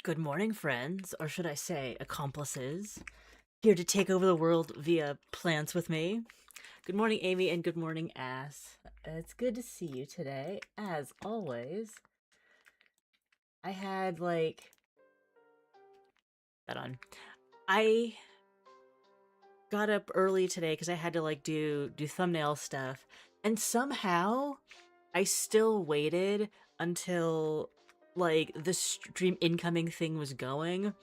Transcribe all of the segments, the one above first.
Good morning, friends, or should I say, accomplices, here to take over the world via plants with me. Good morning, Amy, and good morning, Ass. It's good to see you today, as always. I had, that on. I got up early today because I had to, do thumbnail stuff, and somehow I still waited until, the stream incoming thing was going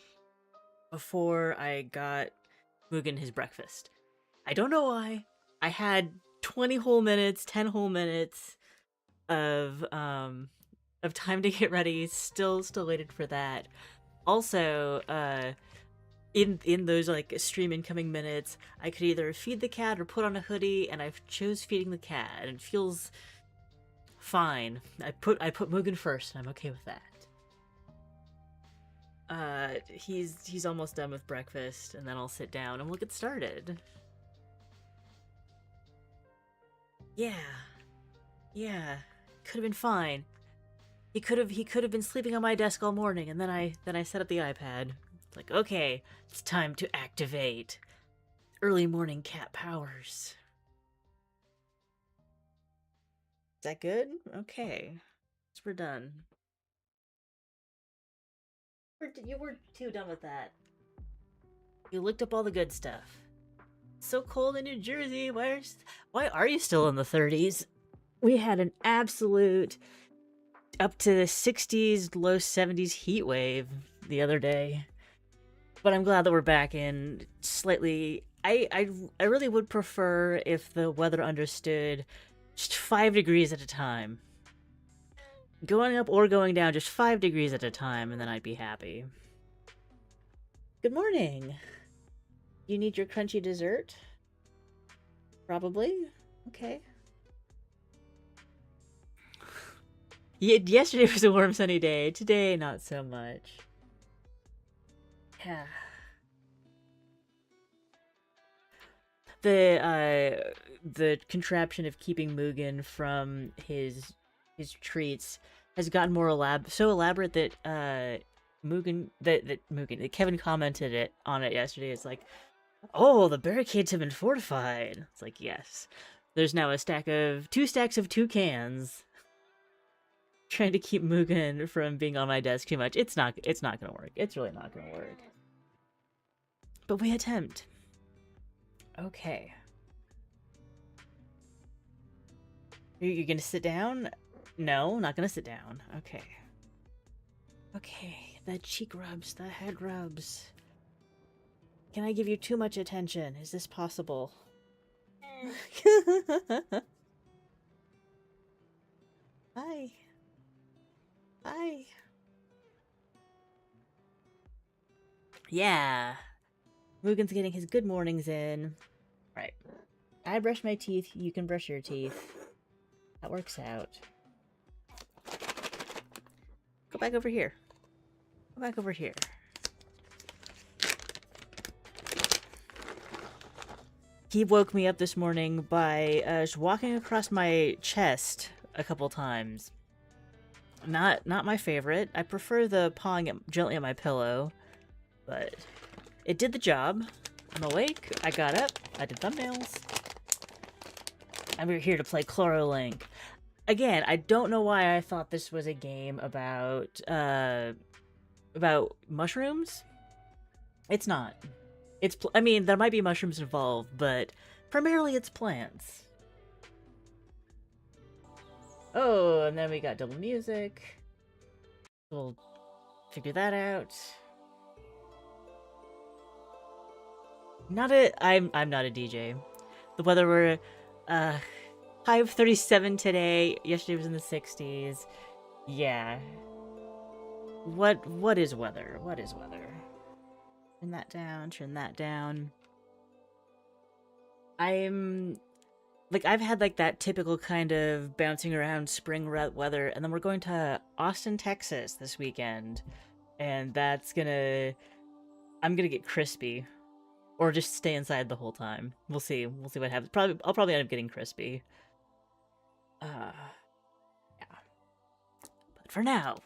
before I got Mugen his breakfast. I don't know why. I had 20 whole minutes, 10 whole minutes of time to get ready. Still waited for that. Also, in those stream incoming minutes, I could either feed the cat or put on a hoodie, and I chose feeding the cat, and it feels fine. I put Mugen first, and I'm okay with that. He's almost done with breakfast, and then I'll sit down and we'll get started. Yeah. Could have been fine. He could have been sleeping on my desk all morning, and then I set up the iPad. It's like, okay, it's time to activate early morning cat powers. Is that good? Okay. So we're done. You were too done with that. You looked up all the good stuff. It's so cold in New Jersey. Why are you still in the 30s? We had an absolute up to the 60s, low 70s heat wave the other day. But I'm glad that we're back in slightly. I really would prefer if the weather understood just 5 degrees at a time. Going up or going down just 5 degrees at a time, and then I'd be happy. Good morning. You need your crunchy dessert? Probably. Okay. Yesterday was a warm, sunny day. Today, not so much. Yeah. The contraption of keeping Mugen from his treats has gotten more so elaborate that Kevin commented on it yesterday. It's like, oh, the barricades have been fortified. It's like, yes. There's now two stacks of 2 cans trying to keep Mugen from being on my desk too much. It's not gonna work. It's really not gonna work. But we attempt. Okay. You're gonna sit down? No, not gonna sit down. Okay. Okay, the cheek rubs, the head rubs. Can I give you too much attention? Is this possible? Hi. Hi. Yeah. Mugen's getting his good mornings in. Right. I brush my teeth, you can brush your teeth. That works out. Go back over here. Go back over here. He woke me up this morning by just walking across my chest a couple times. Not my favorite. I prefer the pawing gently on my pillow, but it did the job. I'm awake. I got up. I did thumbnails. I'm here to play Chlorolink. Again, I don't know why I thought this was a game about mushrooms. It's not. I mean, there might be mushrooms involved, but primarily it's plants. Oh, and then we got double music. We'll figure that out. I'm not a DJ. The weather were high of 37 today. Yesterday was in the 60s. Yeah. What is weather? What is weather? Turn that down, turn that down. I've had that typical kind of bouncing around spring weather, and then we're going to Austin, Texas this weekend, and I'm gonna get crispy, or just stay inside the whole time. We'll see what happens. I'll probably end up getting crispy. Yeah. But for now,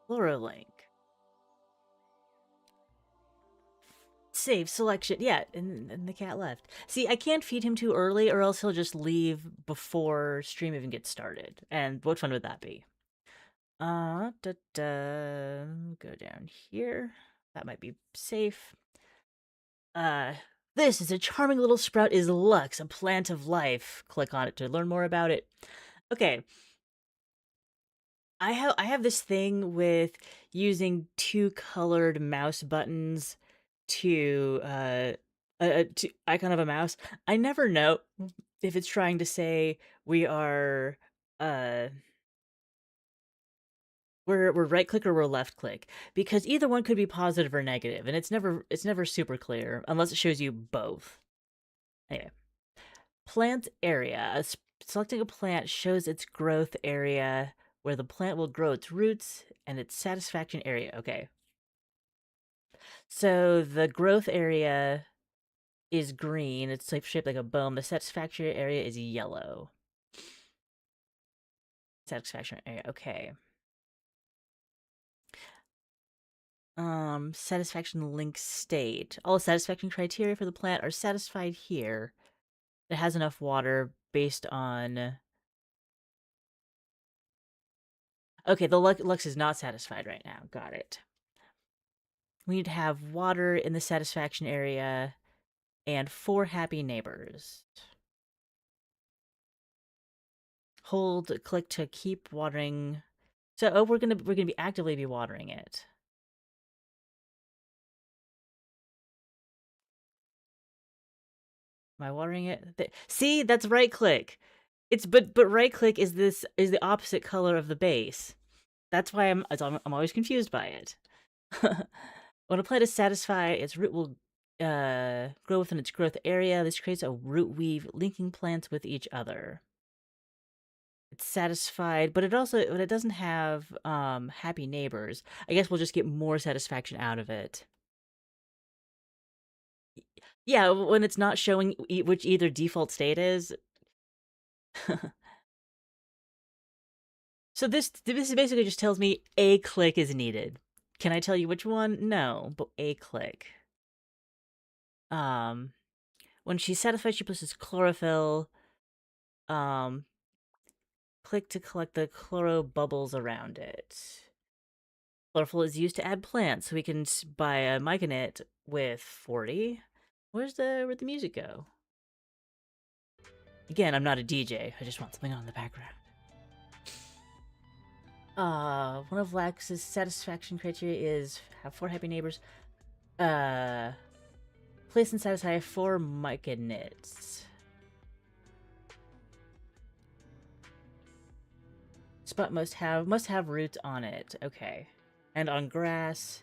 Chlorolink. Save selection. Yeah, and the cat left. See, I can't feed him too early or else he'll just leave before stream even gets started. And what fun would that be? Go down here. That might be safe. This is a charming little sprout is Lux, a plant of life. Click on it to learn more about it. Okay. I have this thing with using two colored mouse buttons to icon of a mouse. I never know if it's trying to say we are uh we're right click or we're left click, because either one could be positive or negative, and it's never super clear unless it shows you both. Anyway, plant area. Selecting a plant shows its growth area, where the plant will grow its roots, and its satisfaction area. Okay. So the growth area is green. It's like shaped like a bone. The satisfaction area is yellow. Satisfaction area. Okay. Satisfaction link state. All satisfaction criteria for the plant are satisfied here. It has enough water based on... Okay, the Lux is not satisfied right now. Got it. We need to have water in the satisfaction area and 4 happy neighbors. Hold click to keep watering. So we're gonna be actively watering it. Am I watering it? See, that's right click. It's but right click is the opposite color of the base. That's why I'm always confused by it. When a plant is satisfied, its root will grow within its growth area. This creates a root weave linking plants with each other. It's satisfied, but it doesn't have happy neighbors. I guess we'll just get more satisfaction out of it. Yeah, when it's not showing which either default state is. So this basically just tells me a click is needed. Can I tell you which one? No, but a click. When she's satisfied, she places chlorophyll. Click to collect the chloro bubbles around it. Chlorophyll is used to add plants, so we can buy a myconate with 40. Where'd the music go? Again, I'm not a DJ. I just want something on in the background. One of Lax's satisfaction criteria is have 4 happy neighbors. Place and satisfy 4 myconids. Spot must have roots on it. Okay. And on grass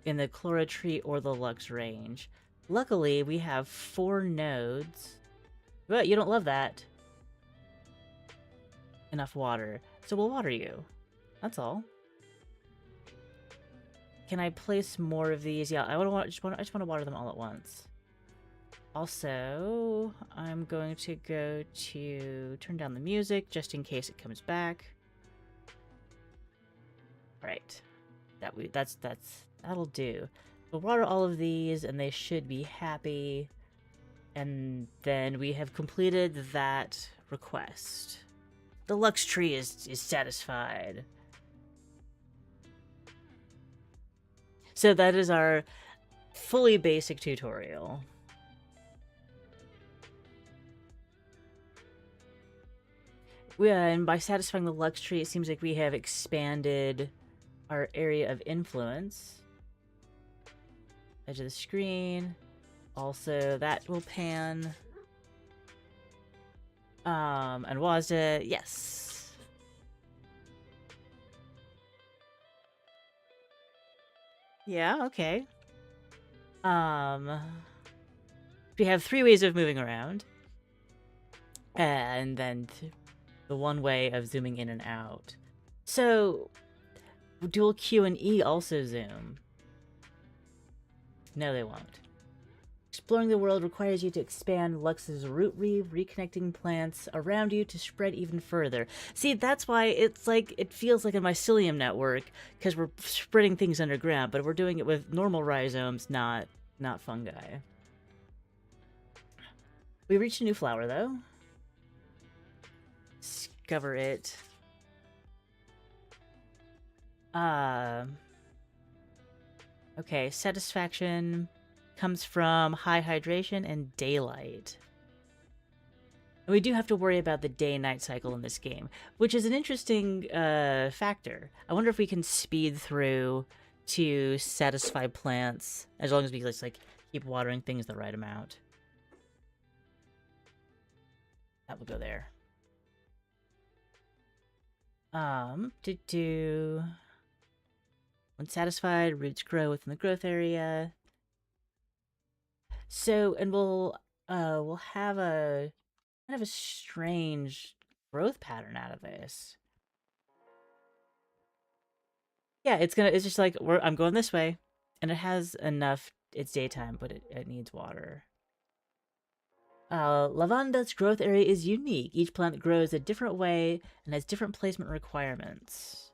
in the Chlora tree or the Lux range. Luckily, we have 4 nodes. But you don't love that. Enough water. So we'll water you. That's all. Can I place more of these? Yeah, I just want to water them all at once. Also, I'm going to go to turn down the music just in case it comes back. Right. That'll do. We'll water all of these and they should be happy. And then we have completed that request. The Lux tree is satisfied. So that is our fully basic tutorial. And by satisfying the Lux tree, it seems like we have expanded our area of influence. Edge of the screen. Also, that will pan. And Wazda, yes. Yeah, okay. We have 3 ways of moving around. And then the one way of zooming in and out. So, dual Q and E also zoom. No, they won't. Exploring the world requires you to expand Lux's root reef, reconnecting plants around you to spread even further. See, that's why it's like it feels like a mycelium network, because we're spreading things underground, but we're doing it with normal rhizomes, not fungi. We reached a new flower, though. Discover it. Okay, satisfaction comes from high hydration and daylight. And we do have to worry about the day-night cycle in this game, which is an interesting factor. I wonder if we can speed through to satisfy plants, as long as we just like keep watering things the right amount. That will go there. When satisfied, roots grow within the growth area. So, and we'll have a kind of a strange growth pattern out of this. Yeah, it's just like I'm going this way, and it has enough. It's daytime, but it needs water. Lavanda's growth area is unique. Each plant grows a different way and has different placement requirements.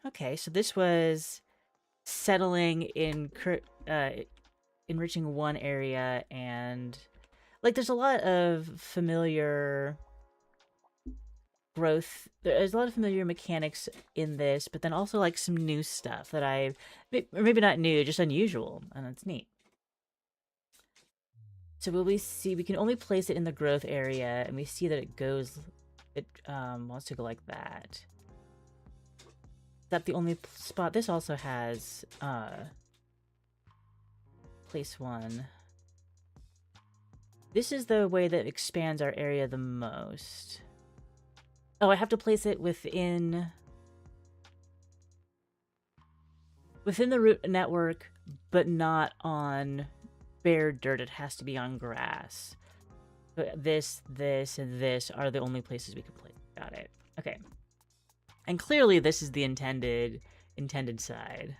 Okay, so this was settling in enriching one area, and like there's a lot of familiar growth. There's a lot of familiar mechanics in this, but then also like some new stuff that or maybe not new, just unusual, and it's neat. So will we see, we can only place it in the growth area, and we see that it wants to go like that. Is that the only spot? This also has, place one. This is the way that expands our area the most. Oh, I have to place it within the root network, but not on bare dirt. It has to be on grass. But this, and this are the only places we can place. Got it. Okay. And clearly this is the intended side.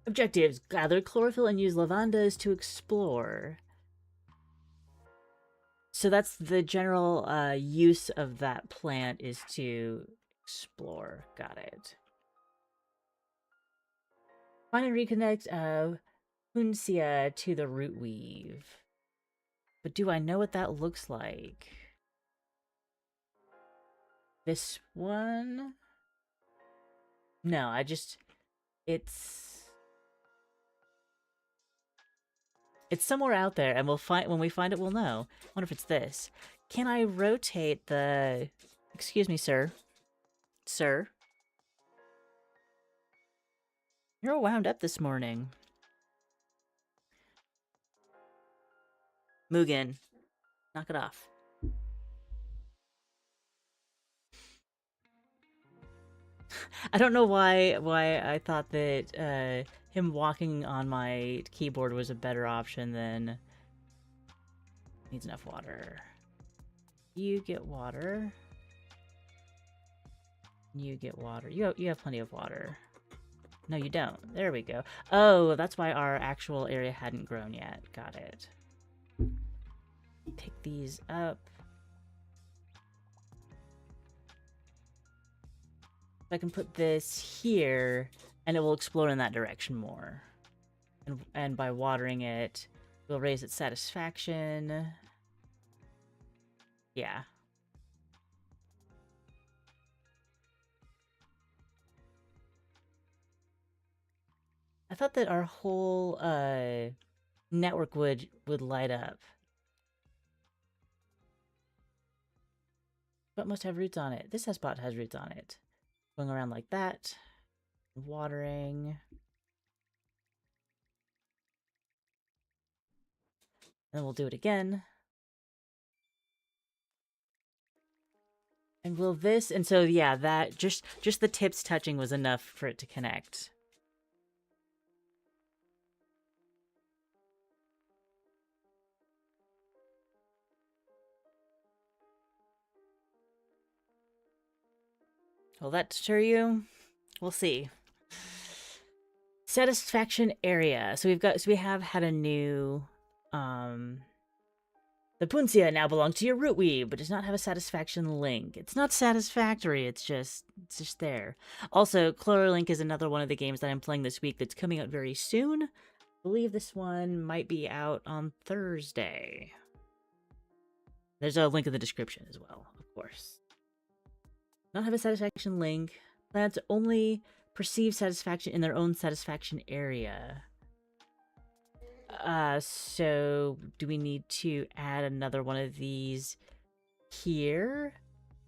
Objectives: gather chlorophyll and use lavandas to explore. So that's the general use of that plant, is to explore. Got it. Find and reconnect Huncia to the root weave. But do I know what that looks like? This one? No, it's somewhere out there, and when we find it, we'll know. I wonder if it's this. Can I rotate the... Excuse me, sir. Sir? You're wound up this morning. Mugen, knock it off. I don't know why I thought that him walking on my keyboard was a better option than... Needs enough water. You get water. You get water. You have plenty of water. No, you don't. There we go. Oh, that's why our actual area hadn't grown yet. Got it. Pick these up. I can put this here, and it will explore in that direction more. And by watering it, we'll raise its satisfaction. Yeah. I thought that our whole network would light up. But must have roots on it. This spot has roots on it. Going around like that. Watering. Then we'll do it again. And will this... And so, yeah, that... Just the tips touching was enough for it to connect. Will that deter you? We'll see. Satisfaction area. So we have had a new the Puncia now belongs to your root weave, but does not have a satisfaction link. It's not satisfactory, it's just there. Also, Chlorolink is another one of the games that I'm playing this week that's coming out very soon. I believe this one might be out on Thursday. There's a link in the description as well, of course. Not have a satisfaction link. Plants only perceive satisfaction in their own satisfaction area. So do we need to add another one of these here?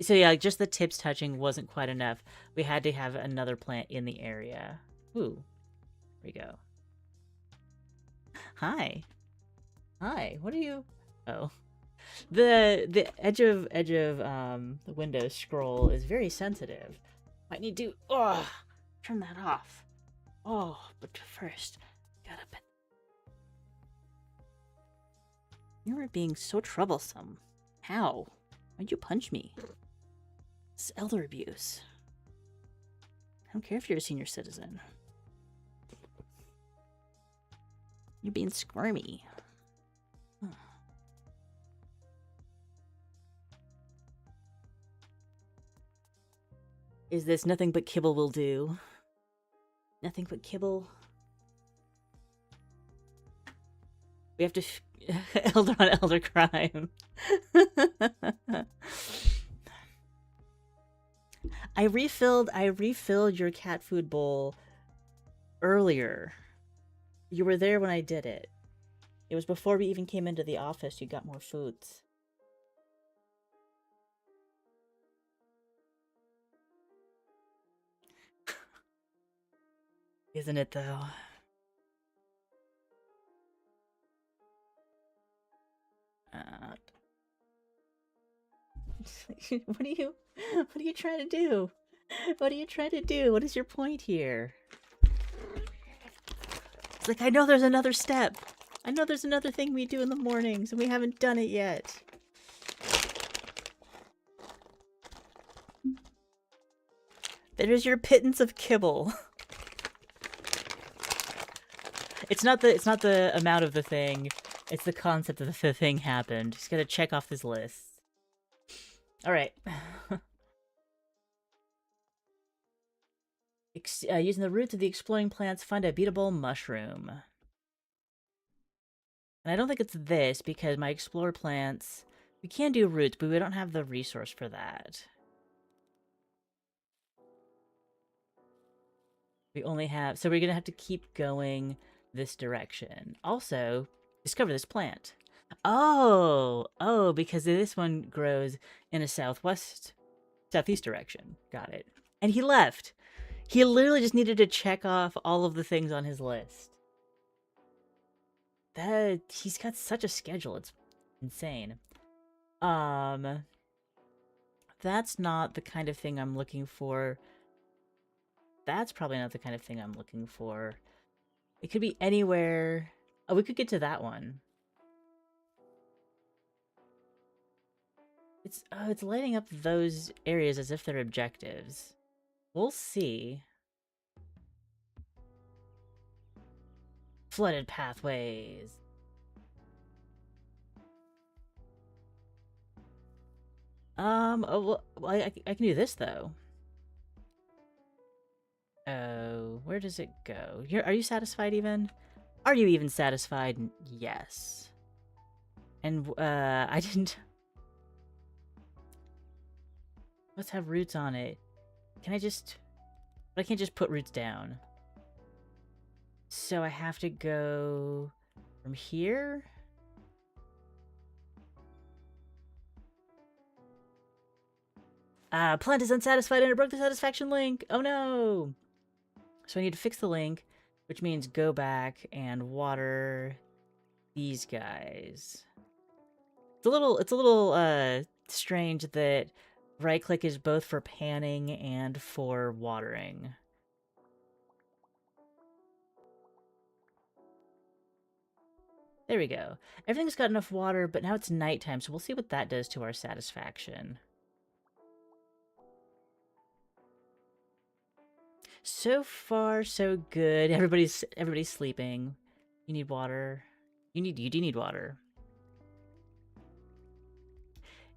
So yeah, just the tips touching wasn't quite enough. We had to have another plant in the area. Ooh, there we go. Hi. Hi, what are you? Oh. The edge of the Windows scroll is very sensitive. Might need to turn that off. Oh, but first, gotta put. You are being so troublesome. How? Why'd you punch me? It's elder abuse. I don't care if you're a senior citizen. You're being squirmy. Is this nothing but kibble will do? Nothing but kibble? We have to elder on elder crime. I refilled your cat food bowl earlier. You were there when I did it. It was before we even came into the office. You got more foods. Isn't it though? What are you trying to do? What are you trying to do? What is your point here? It's like, I know there's another step. I know there's another thing we do in the mornings and we haven't done it yet. There's your pittance of kibble. It's not the amount of the thing. It's the concept that the thing happened. Just gotta check off this list. Alright. Using the roots of the exploding plants, find a beatable mushroom. And I don't think it's this, because my explore plants... We can do roots, but we don't have the resource for that. We only have... So we're gonna have to keep going this direction. Also, discover this plant. Oh, because this one grows in a southeast direction. Got it. And he left. He literally just needed to check off all of the things on his list. He's got such a schedule. It's insane. That's not the kind of thing I'm looking for. That's probably not the kind of thing I'm looking for. It could be anywhere. Oh, we could get to that one. It's lighting up those areas as if they're objectives. We'll see. Flooded pathways. Oh, well, I can do this though. Oh, where does it go? Are you satisfied even? Are you even satisfied? Yes. And, I didn't... Let's have roots on it. Can I just... But I can't just put roots down. So I have to go... from here? Plant is unsatisfied and it broke the satisfaction link! Oh no! So I need to fix the link, which means go back and water these guys. It's a little strange that right-click is both for panning and for watering. There we go. Everything's got enough water, but now it's nighttime, so we'll see what that does to our satisfaction. So far, so good. Everybody's sleeping. You need water. You do need water.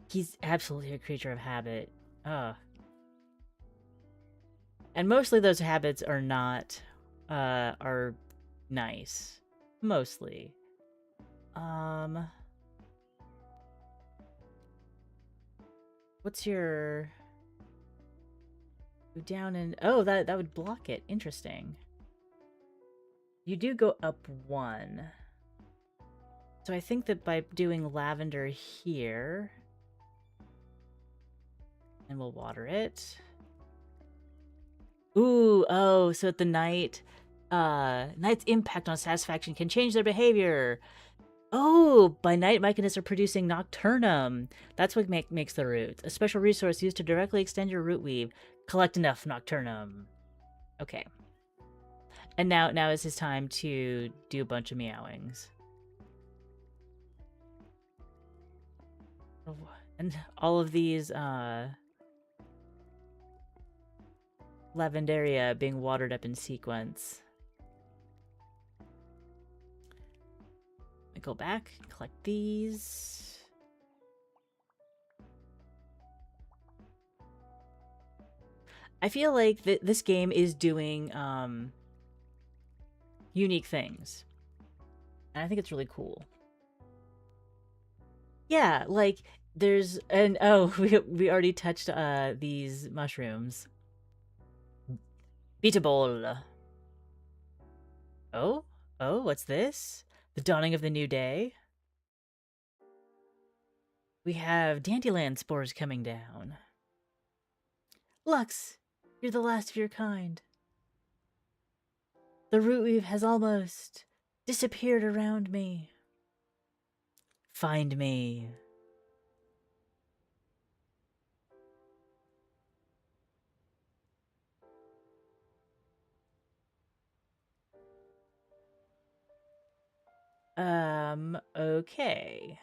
He's absolutely a creature of habit. And mostly those habits are not are nice. Mostly. What's your go down and oh that would block it. Interesting. You do go up one. So I think that by doing lavender here, and we'll water it. Ooh, oh, so at the night's impact on satisfaction can change their behavior. Oh, by night, myconists are producing nocturnum. That's what makes the roots. A special resource used to directly extend your root weave. Collect enough nocturnum. Okay. And now is his time to do a bunch of meowings. And all of these lavendaria being watered up in sequence. I go back, collect these. I feel like this game is doing unique things. And I think it's really cool. Yeah, like there's and oh, we already touched these mushrooms. Beatable. Oh? Oh, what's this? The dawning of the new day? We have dandelion spores coming down. Lux, you're the last of your kind. The root weave has almost disappeared around me. Find me. Okay.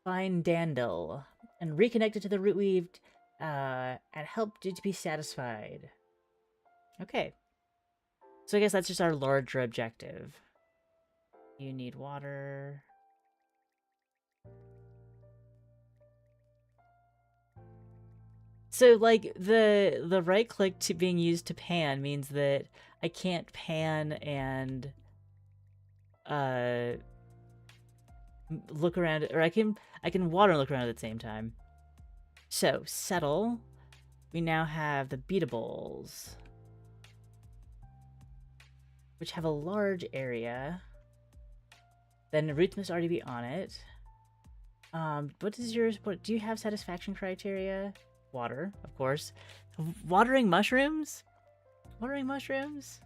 Find Dandel and reconnect it to the root weave and help it to be satisfied. Okay. So I guess that's just our larger objective. You need water. So like the right click to being used to pan means that I can't pan and look around, or I can water and look around at the same time. So settle. We now have the beatables, which have a large area. Then the roots must already be on it. What is yours? What do you have satisfaction criteria? Water, of course. Watering mushrooms? Watering mushrooms?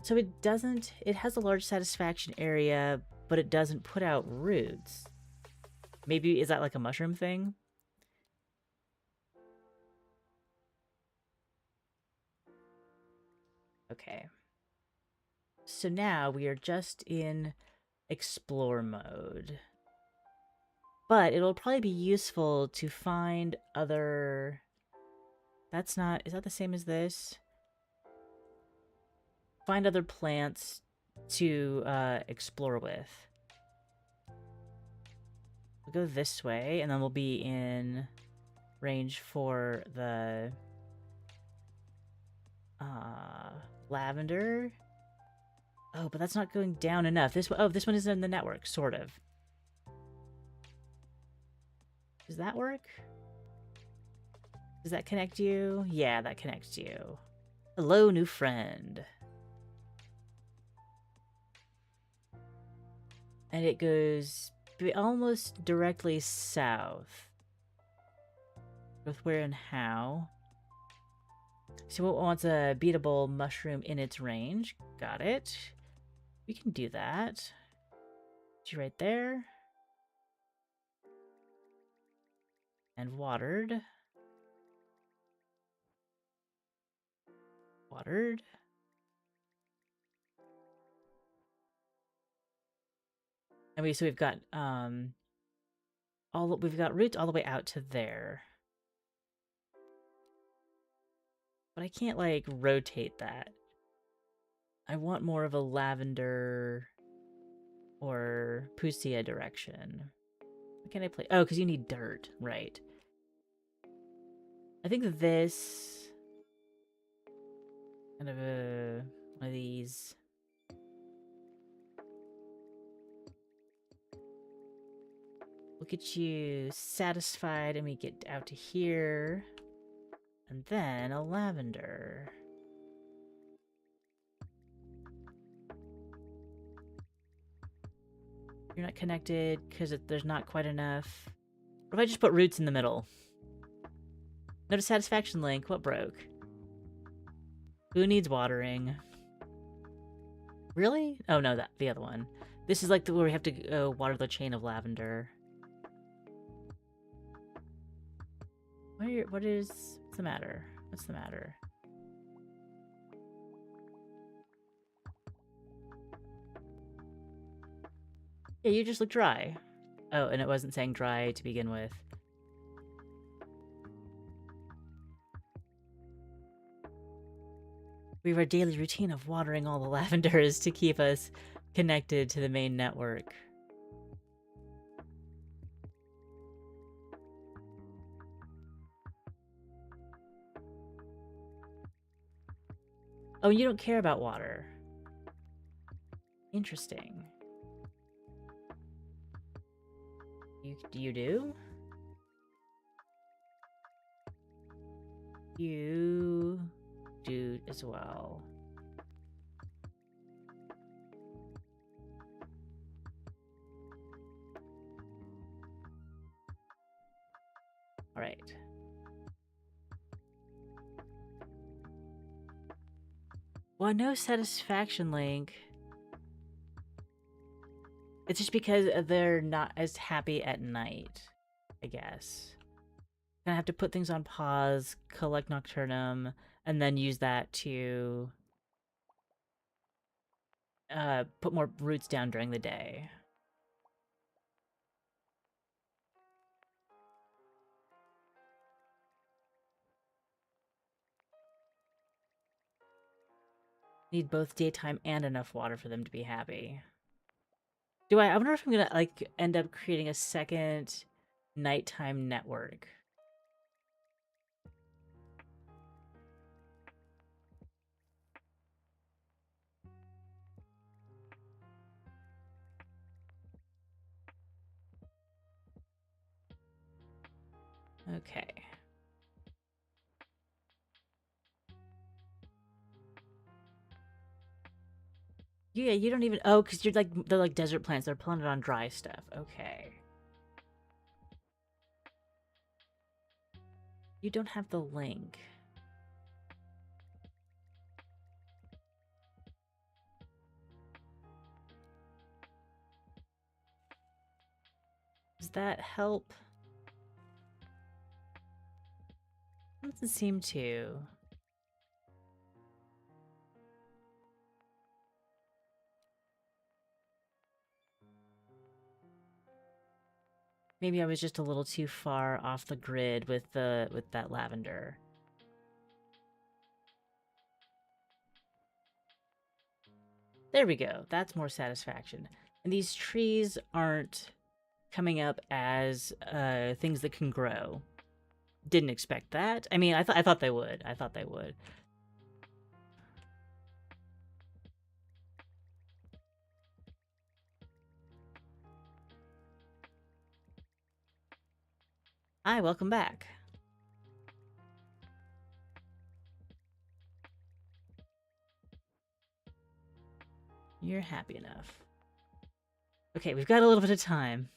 So it doesn't, it has a large satisfaction area, but it doesn't put out roots. Maybe, is that like a mushroom thing? Okay. So now we are just in explore mode. But it'll probably be useful to find other... That's not... Is that the same as this? Find other plants to explore with. We'll go this way, and then we'll be in range for the lavender. Oh, but that's not going down enough. This one, oh, this one is in the network, sort of. Does that work? Does that connect you? Yeah, that connects you. Hello, new friend. And it goes almost directly south. With where and how. So it wants a beatable mushroom in its range. Got it. We can do that. She's right there. And watered. Watered. So we've got we've got roots all the way out to there. But I can't like rotate that. I want more of a lavender or fuchsia direction. What can I play? Oh, because you need dirt, right? I think this kind of one of these. We'll get you satisfied, and we get out to here, and then a lavender. You're not connected because there's not quite enough. What if I just put roots in the middle? Notice satisfaction link. What broke? Who needs watering? Really? Oh no, that the other one. This is like where we have to water the chain of lavender. What's the matter? What's the matter? Yeah, you just look dry. Oh, and it wasn't saying dry to begin with. We have our daily routine of watering all the lavenders to keep us connected to the main network. Oh, you don't care about water. Interesting. You do? You do as well. All right. Well, no satisfaction link. It's just because they're not as happy at night, I guess. Gonna have to put things on pause, collect Nocturnum, and then use that to put more roots down during the day. Need both daytime and enough water for them to be happy. I wonder if I'm gonna like end up creating a second nighttime network. Okay. Yeah, you don't even. Oh, because they're like desert plants. They're planted on dry stuff. Okay. You don't have the link. Does that help? Doesn't seem to. Maybe I was just a little too far off the grid with that lavender. There we go. That's more satisfaction. And these trees aren't coming up as things that can grow. Didn't expect that. I mean, I thought they would. I thought they would. Hi, welcome back. You're happy enough. Okay, we've got a little bit of time.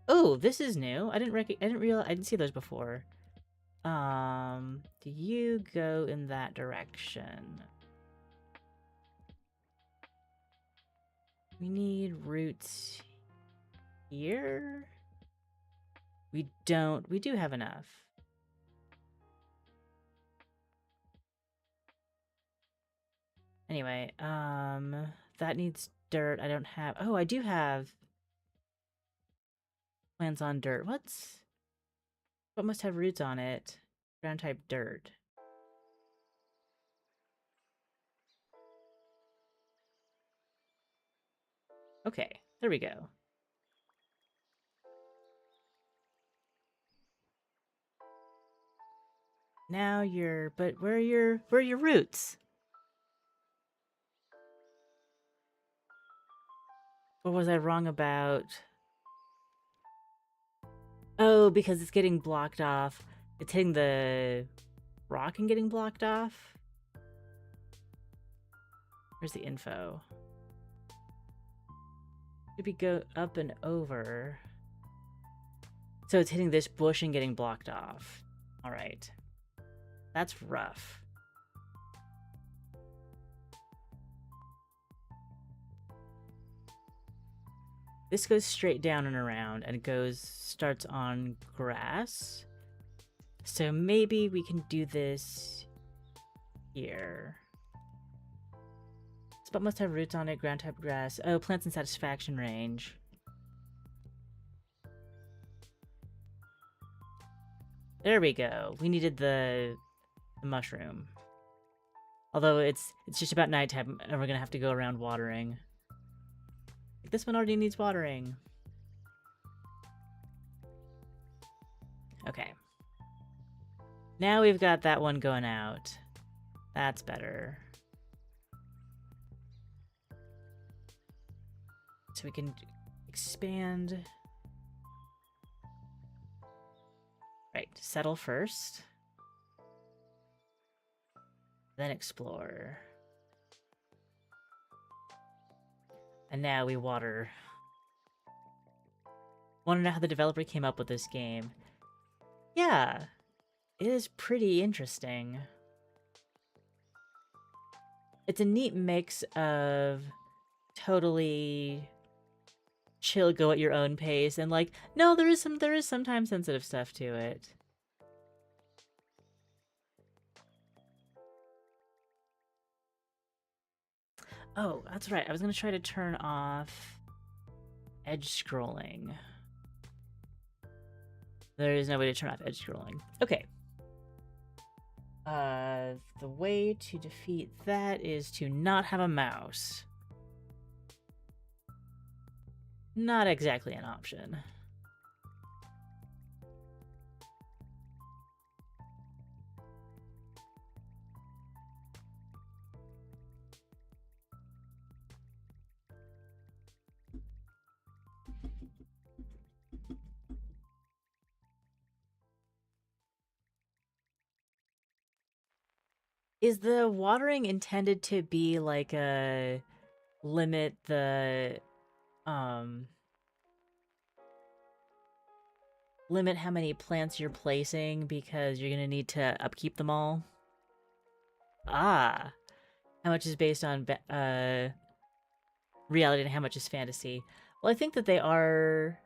Oh, this is new. I didn't see those before. Do you go in that direction? We need roots here. We don't. We do have enough. Anyway, that needs dirt. I don't have. Oh, I do have Plants on dirt. What must have roots on it? Ground type dirt. Okay, there we go. Now but where are your roots? What was I wrong about? Oh, because it's getting blocked off. It's hitting the rock and getting blocked off? Where's the info? Maybe go up and over. So it's hitting this bush and getting blocked off. Alright. That's rough. This goes straight down and around and starts on grass. So maybe we can do this here. Spot must have roots on it, ground type grass. Oh, plants in satisfaction range. There we go. We needed the mushroom. Although it's just about nighttime and we're gonna have to go around watering. This one already needs watering. Okay. Now we've got that one going out. That's better. So we can expand. Right, settle first. Then explore. And now we water. Want to know how the developer came up with this game? Yeah, it is pretty interesting. It's a neat mix of totally chill, go at your own pace, and like, no, there is some time sensitive stuff to it. Oh, that's right. I was gonna try to turn off edge scrolling. There is no way to turn off edge scrolling. Okay. The way to defeat that is to not have a mouse. Not exactly an option. Is the watering intended to be like a limit limit how many plants you're placing because you're gonna need to upkeep them all? Ah, how much is based on reality and how much is fantasy? Well, I think that they're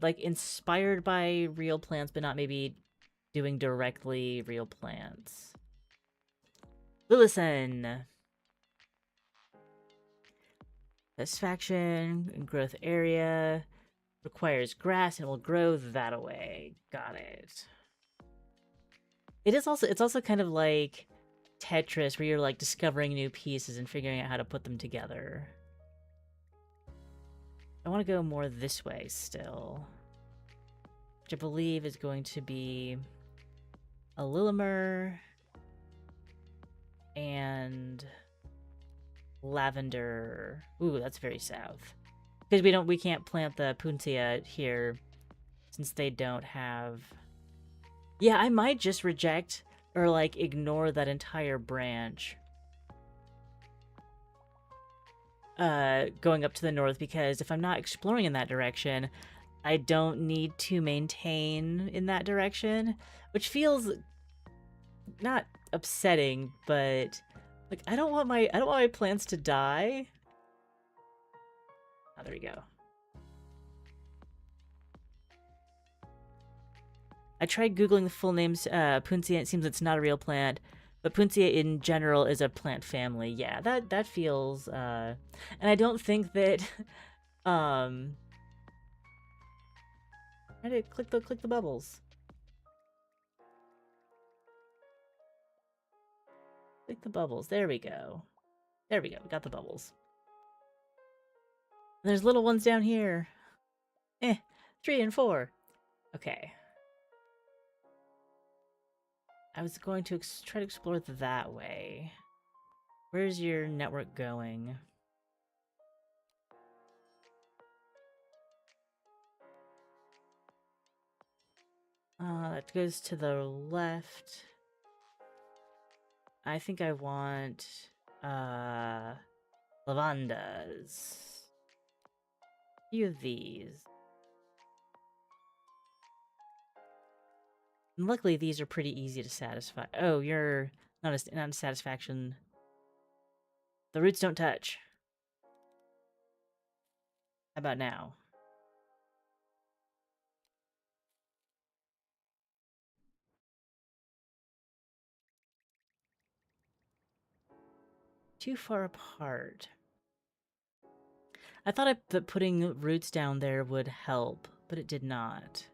like inspired by real plants, but not maybe doing directly real plants. Lillison. Satisfaction and growth area requires grass and will grow that away. Got it. It's also kind of like Tetris, where you're like discovering new pieces and figuring out how to put them together. I want to go more this way still, which I believe is going to be a Lillimer and lavender. Ooh, that's very south. Because we can't plant the Puntia here since they don't have. Yeah, I might just reject or like ignore that entire branch. Going up to the north, because if I'm not exploring in that direction, I don't need to maintain in that direction, which feels not upsetting, but like I don't want my plants to die. Oh, there we go. I tried Googling the full names, Puntia, it seems it's not a real plant, but Puntia in general is a plant family. Yeah, that feels, and I don't think that, Try to click the bubbles. Click the bubbles. There we go. There we go. We got the bubbles. And there's little ones down here. 3 and 4. Okay. I was going to try to explore that way. Where's your network going? That goes to the left. I think I want lavandas. A few of these. And luckily, these are pretty easy to satisfy. Oh, you're not a satisfaction. The roots don't touch. How about now? Too far apart. I thought that putting roots down there would help, but it did not.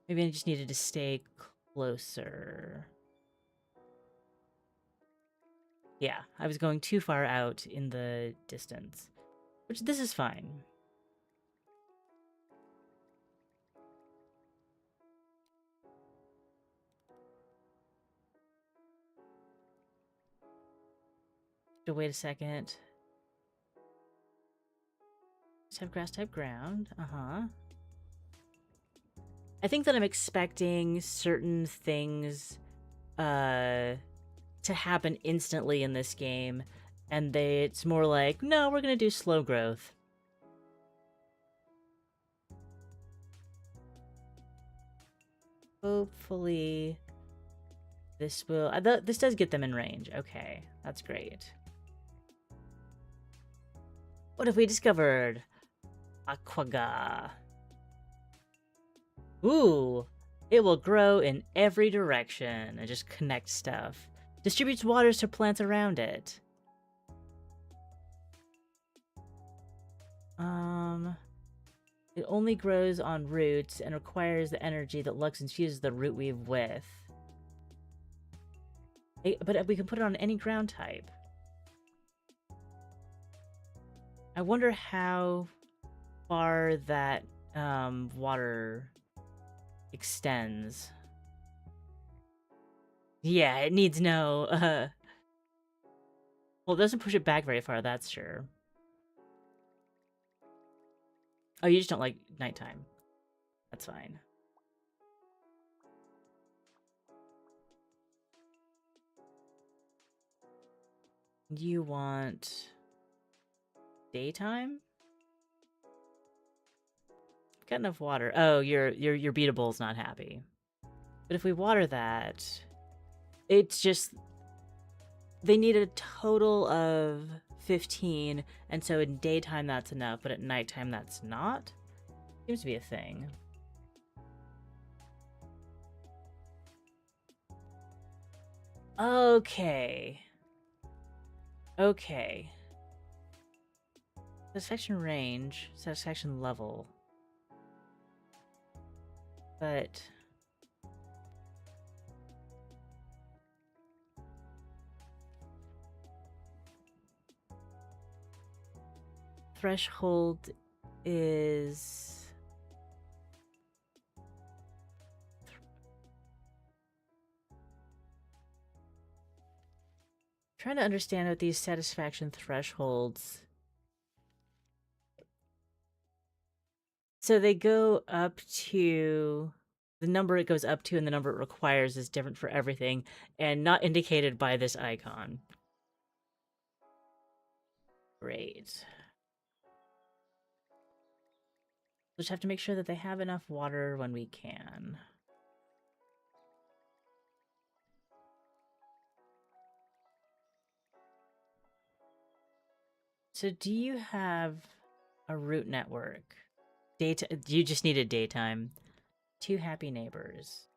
Maybe I just needed to stay closer. Yeah, I was going too far out in the distance. Which, this is fine. So wait a second. Just have grass type ground. Uh-huh. I think that I'm expecting certain things to happen instantly in this game, and it's more like, no, we're gonna do slow growth. Hopefully this will... this does get them in range. Okay, that's great. What have we discovered? Aquaga. Ooh, it will grow in every direction and just connect stuff. Distributes waters to plants around it. It only grows on roots and requires the energy that Lux infuses the root weave with. But we can put it on any ground type. I wonder how far that water extends. Yeah, it needs no... Well, it doesn't push it back very far, that's sure. Oh, you just don't like nighttime. That's fine. You want... daytime? Got enough water. Oh, your beatable's not happy. But if we water that, it's just... They need a total of 15, and so in daytime that's enough, but at nighttime that's not? Seems to be a thing. Okay. Okay. Satisfaction range, satisfaction level. But... threshold is... trying to understand what these satisfaction thresholds... So they go up to... the number it goes up to and the number it requires is different for everything, and not indicated by this icon. Great. We'll just have to make sure that they have enough water when we can. So do you have a root network? You just needed daytime. 2 happy neighbors.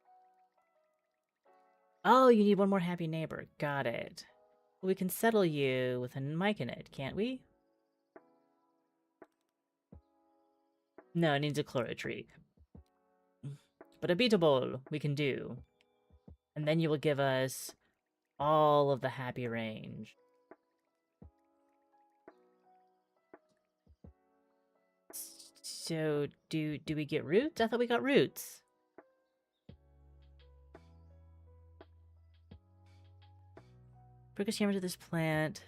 Oh, you need 1 more happy neighbor. Got it. Well, we can settle you with a mic in it, can't we? No, it needs a chlorotreat. But a beatable we can do. And then you will give us all of the happy range. So, do we get roots? I thought we got roots. Focus hammer to this plant.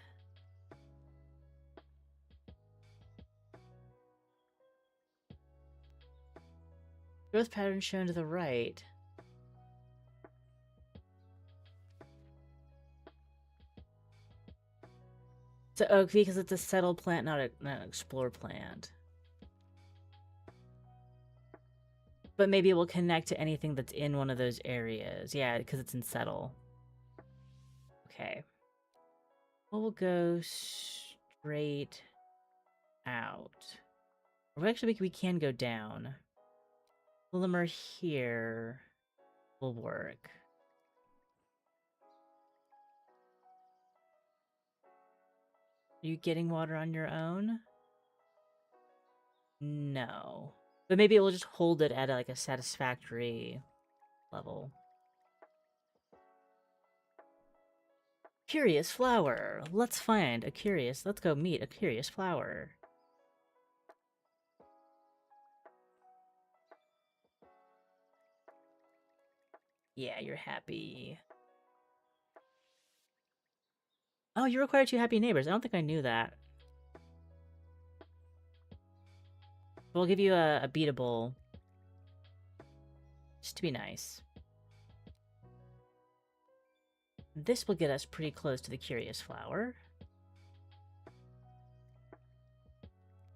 Growth pattern shown to the right. So, oh, because it's a settle plant, not an explore plant. But maybe it will connect to anything that's in one of those areas. Yeah, because it's in settle. Okay. Well, we'll go straight out. Or actually, we can go down. Polymer here will work. Are you getting water on your own? No. But maybe it will just hold it at like a satisfactory level. Curious flower. Let's go meet a curious flower. Yeah, you're happy. Oh, you require 2 happy neighbors. I don't think I knew that. We'll give you a beatable. Just to be nice. This will get us pretty close to the curious flower.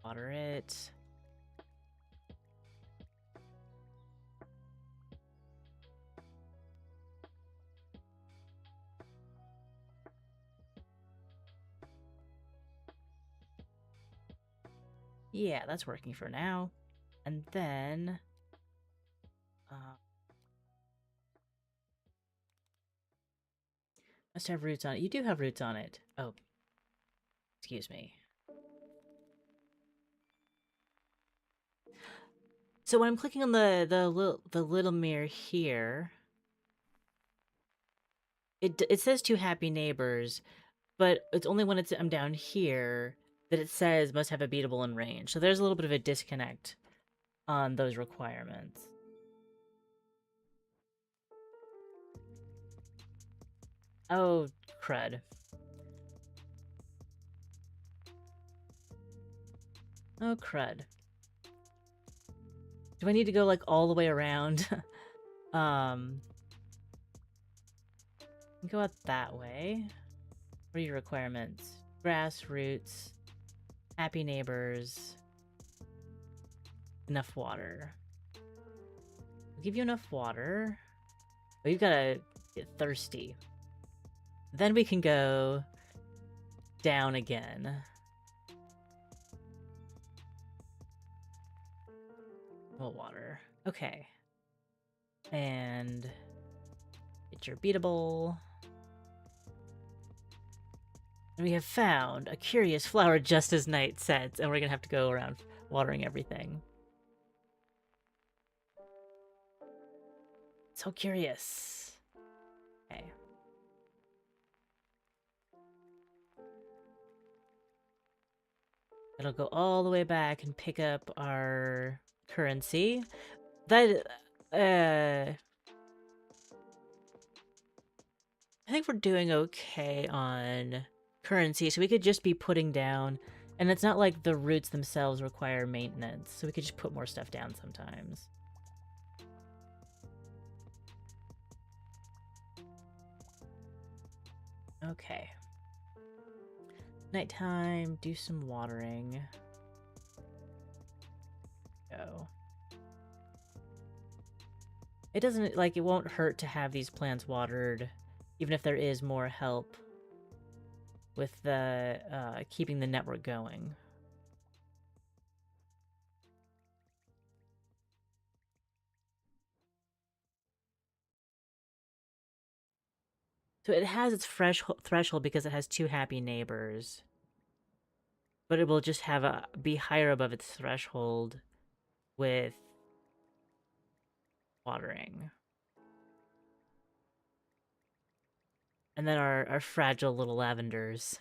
Water it. Yeah, that's working for now. And then... must have roots on it. You do have roots on it. Oh. Excuse me. So when I'm clicking on the little mirror here, it says 2 happy neighbors, but it's only when I'm down here that it says must have a beatable in range. So there's a little bit of a disconnect on those requirements. Oh, crud. Oh, crud. Do I need to go, like, all the way around? Go out that way. What are your requirements? Grass, roots, happy neighbors, enough water. I'll give you enough water. But you've gotta get thirsty. Then we can go down again. Well, water. Okay. And get your beatable. And we have found a curious flower just as night sets, and we're gonna have to go around watering everything. So curious. Okay. It'll go all the way back and pick up our currency. That, I think we're doing okay on currency, so we could just be putting down, and it's not like the roots themselves require maintenance, so we could just put more stuff down sometimes. Okay. Nighttime, do some watering. Go. It doesn't, like, it won't hurt to have these plants watered, even if there is more help with the, keeping the network going. So it has its threshold because it has 2 happy neighbors. But it will just have be higher above its threshold with watering. And then our fragile little lavenders.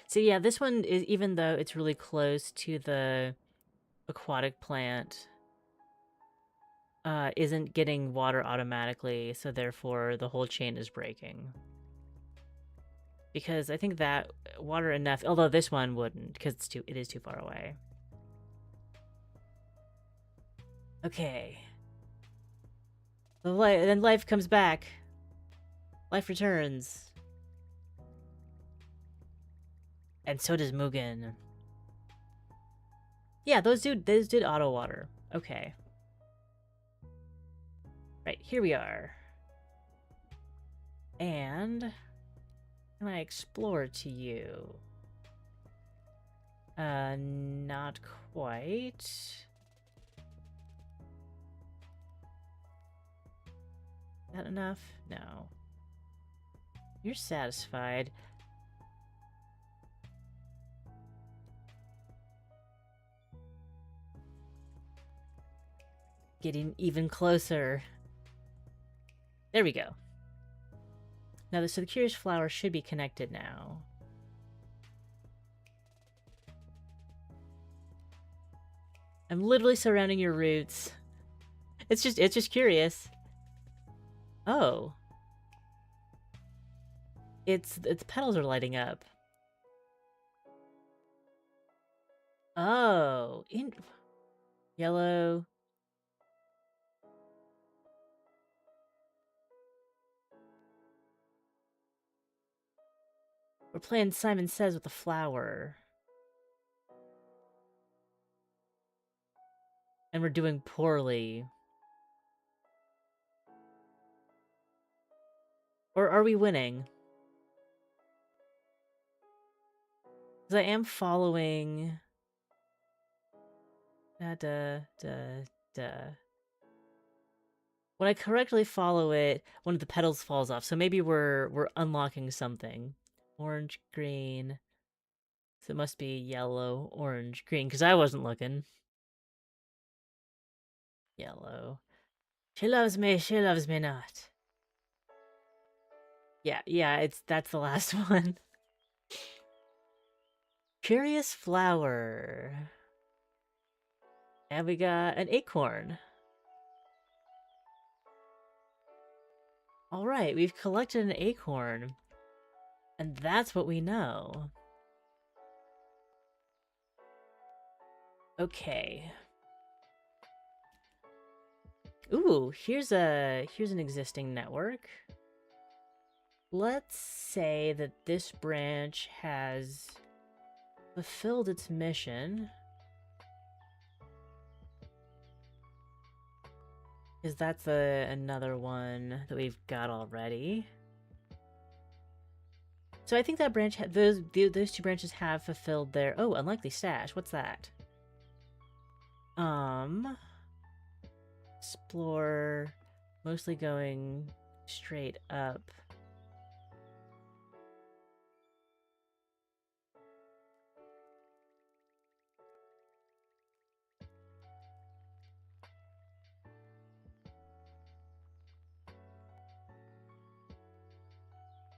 So yeah, this one is, even though it's really close to the aquatic plant, isn't getting water automatically, so therefore the whole chain is breaking. Because I think that water enough, although this one wouldn't, because it is too far away. Okay. Then life comes back. Life returns. And so does Mugen. Yeah, those did auto water. Okay. Right, here we are. And can I explore to you? Not quite. Is that enough? No. You're satisfied. Getting even closer. There we go. Now, so the curious flower should be connected now. I'm literally surrounding your roots. It's just curious. Oh. Its petals are lighting up. Oh, yellow. We're playing Simon Says with the flower. And we're doing poorly. Or are we winning? Because I am following... When I correctly follow it, one of the petals falls off. So maybe we're unlocking something. Orange, green. So it must be yellow, orange, green. Because I wasn't looking. Yellow. She loves me not. Yeah, that's the last one. Curious flower. And we got an acorn. Alright, we've collected an acorn. And that's what we know. Okay. Ooh, here's an existing network. Let's say that this branch has fulfilled its mission. Because that's another one that we've got already. So I think that branch, those two branches have fulfilled their... Oh, unlikely stash. What's that? Explore, mostly going straight up.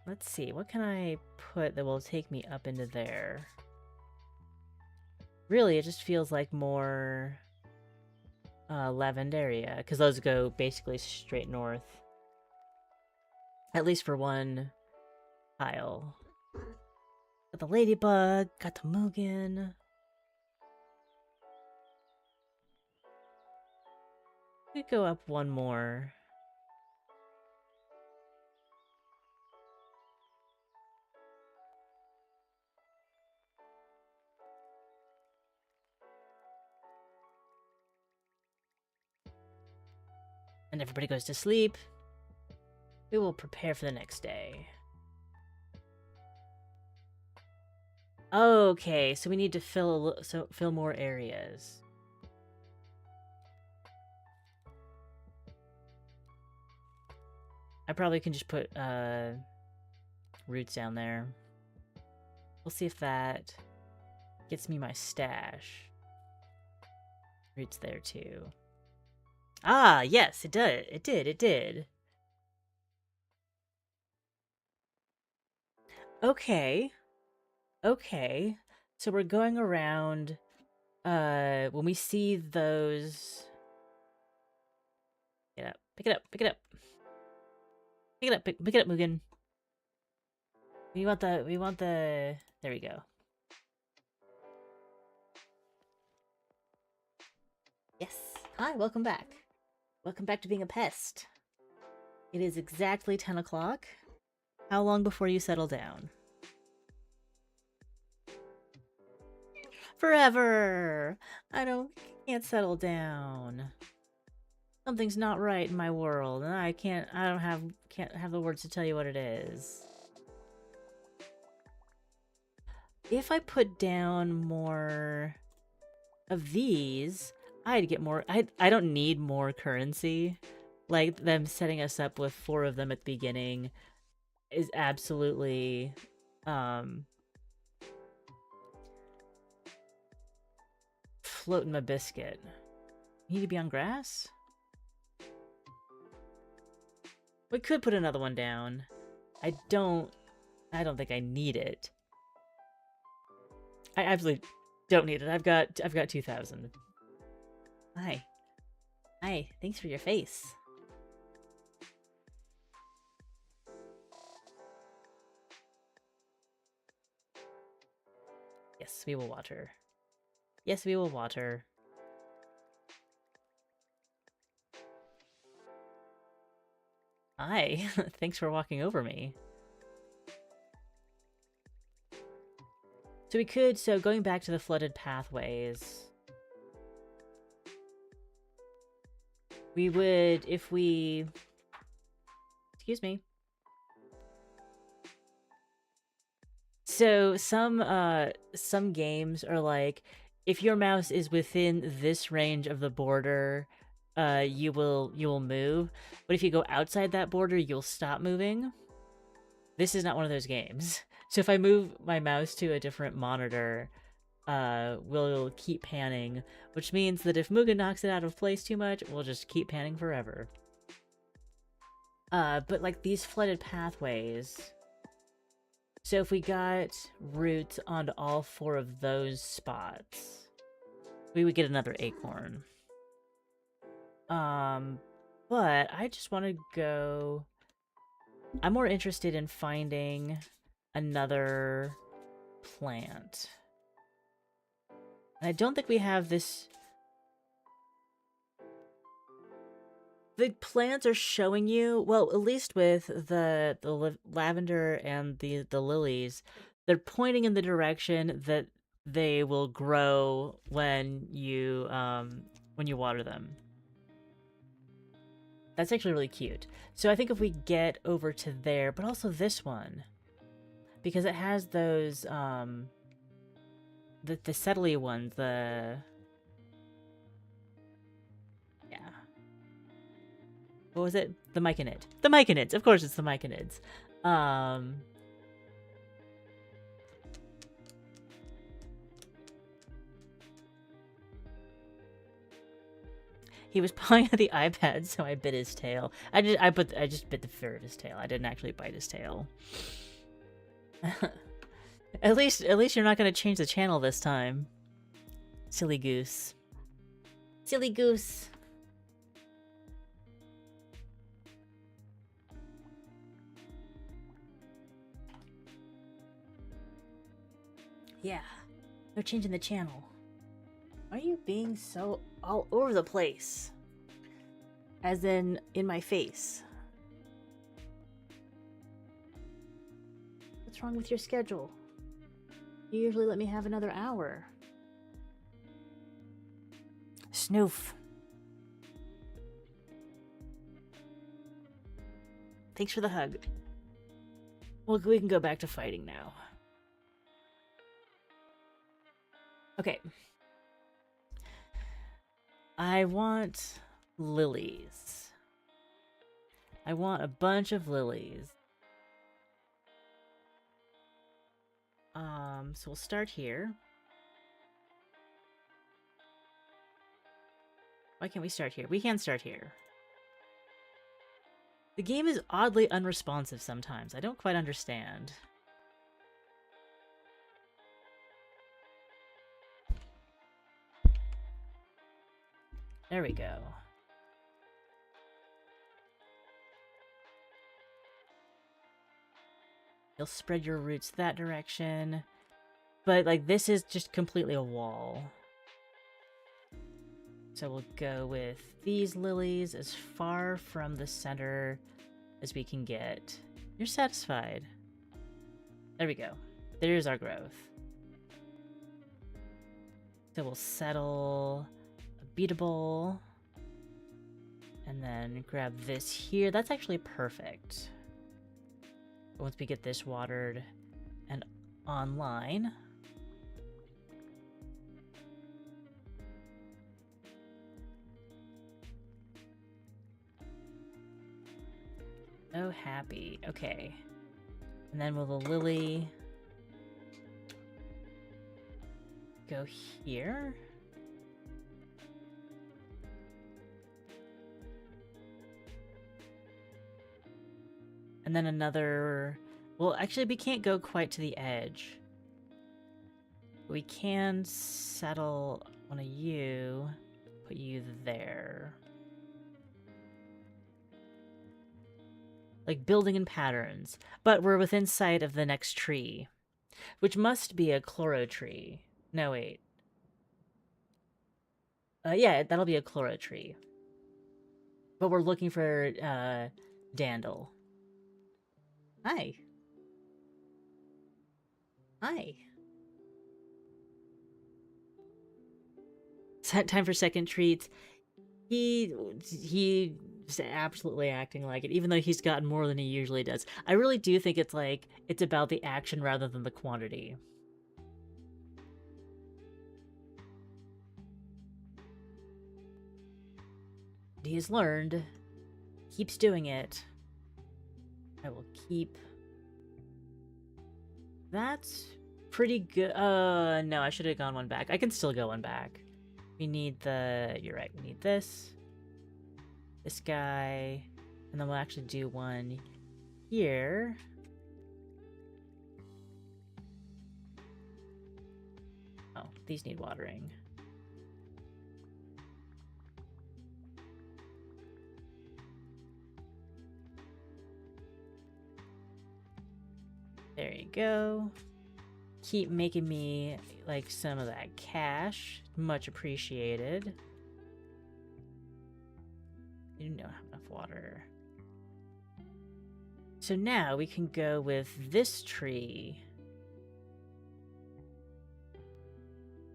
Let's see, what can I put that will take me up into there? Really, it just feels like more Lavendaria, because those go basically straight north. At least for one tile. Got the ladybug, got the Mugen. We could go up one more. And everybody goes to sleep. We will prepare for the next day. Okay, so we need to fill more areas. I probably can just put roots down there. We'll see if that gets me my stash. Roots there too. Ah, yes, it did. It did. It did. Okay. Okay. So we're going around when we see those. Pick it up. Pick it up. Pick it up. Pick it up. Pick it up, Mugen. We want the there we go. Yes. Hi, welcome back. Welcome back to being a pest. It is exactly 10 o'clock. How long before you settle down? Forever! Can't settle down. Something's not right in my world, and I can't have the words to tell you what it is. If I put down more of these, I'd get more. I don't need more currency. Like, them setting us up with 4 of them at the beginning is absolutely floating my biscuit. You need to be on grass? We could put another one down. I don't think I need it. I absolutely don't need it. I've got 2,000. Hi. Hi, thanks for your face. Yes, we will water. Yes, we will water. Hi, thanks for walking over me. So we could, going back to the flooded pathways, we would, if we, excuse me. So some games are like, if your mouse is within this range of the border, you will move. But if you go outside that border, you'll stop moving. This is not one of those games. So if I move my mouse to a different monitor, we'll keep panning, which means that if Mugen knocks it out of place too much, we'll just keep panning forever. But like these flooded pathways. So if we got roots onto all 4 of those spots, we would get another acorn. But I just want to go... I'm more interested in finding another plant. And I don't think we have this... The plants are showing you, well, at least with the lavender and the lilies, they're pointing in the direction that they will grow when you water them. That's actually really cute. So I think if we get over to there, but also this one, because it has those the settly ones, yeah. What was it? The myconid. The myconids. Of course it's the myconids. He was pawing at the iPad, so I bit his tail. I just bit the fur of his tail. I didn't actually bite his tail. At least you're not going to change the channel this time. Silly goose. Silly goose. Yeah, no changing the channel. Why are you being so all over the place? As in my face. What's wrong with your schedule? You usually let me have another hour. Snoof. Thanks for the hug. Well, we can go back to fighting now. Okay. I want lilies. I want a bunch of lilies. So we'll start here. Why can't we start here? We can start here. The game is oddly unresponsive sometimes. I don't quite understand. There we go. You'll spread your roots that direction. But, like, this is just completely a wall. So we'll go with these lilies as far from the center as we can get. You're satisfied. There we go. There's our growth. So we'll settle a beatable. And then grab this here. That's actually perfect. Once we get this watered and online. Oh, happy. Okay. And then will the lily go here? And then another... Well, actually, we can't go quite to the edge. We can settle one of you, put you there. Like building in patterns. But we're within sight of the next tree, which must be a chloro tree. No, wait. Yeah, that'll be a chloro tree. But we're looking for Dandel. Hi. Hi. Time for second treats. He's absolutely acting like it, even though he's gotten more than he usually does. I really do think it's like, it's about the action rather than the quantity. He has learned. Keeps doing it. I will keep... That's pretty good. No, I should have gone one back. I can still go one back. We need the... You're right, we need this. This guy. And then we'll actually do one here. Oh, these need watering. There you go. Keep making me, like, some of that cash. Much appreciated. You don't have enough water. So now we can go with this tree.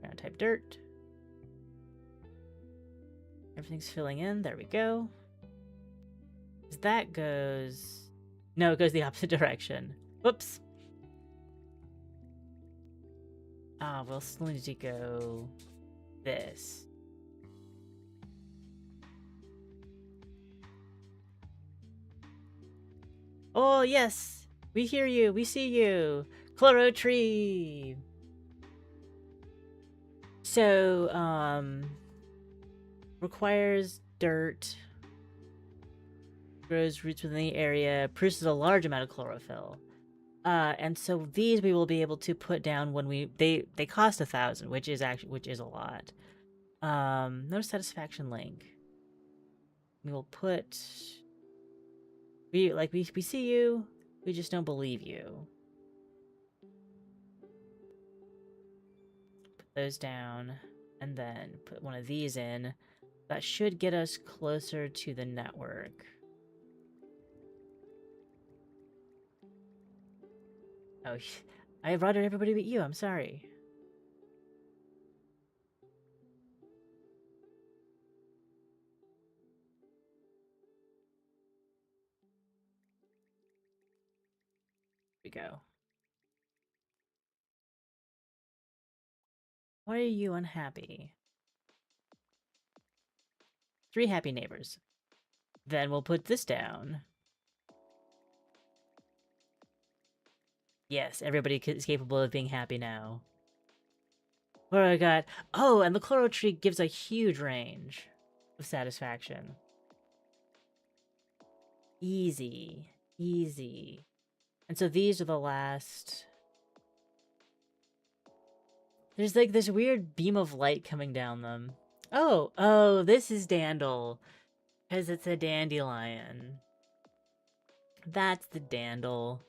Ground type dirt. Everything's filling in. There we go. That goes... No, it goes the opposite direction. Whoops. Ah, we'll still need to go this. Oh, yes! We hear you! We see you! Chloro tree! So, requires dirt. Grows roots within the area. Produces a large amount of chlorophyll. And so these we will be able to put down when they cost 1,000, which is a lot. No satisfaction link. We will put... We see you, we just don't believe you. Put those down, and then put one of these in. That should get us closer to the network. Oh, I have routed everybody but you, I'm sorry. Here we go. Why are you unhappy? 3 happy neighbors. Then we'll put this down. Yes, everybody is capable of being happy now. What do I got? Oh, and the Chloro tree gives a huge range of satisfaction. Easy. Easy. And so these are the last... There's like this weird beam of light coming down them. Oh, this is Dandel. Because it's a dandelion. That's the Dandel.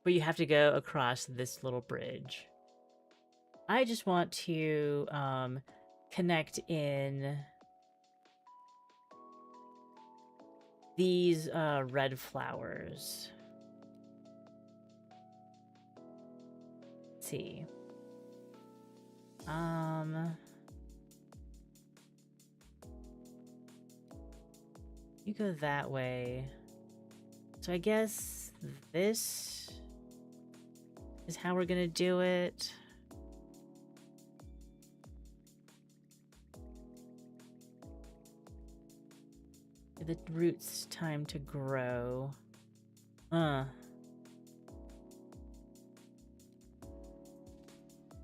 But you have to go across this little bridge. I just want to connect in these red flowers. Let's see. You go that way. So I guess this is how we're gonna do it. Give the roots time to grow.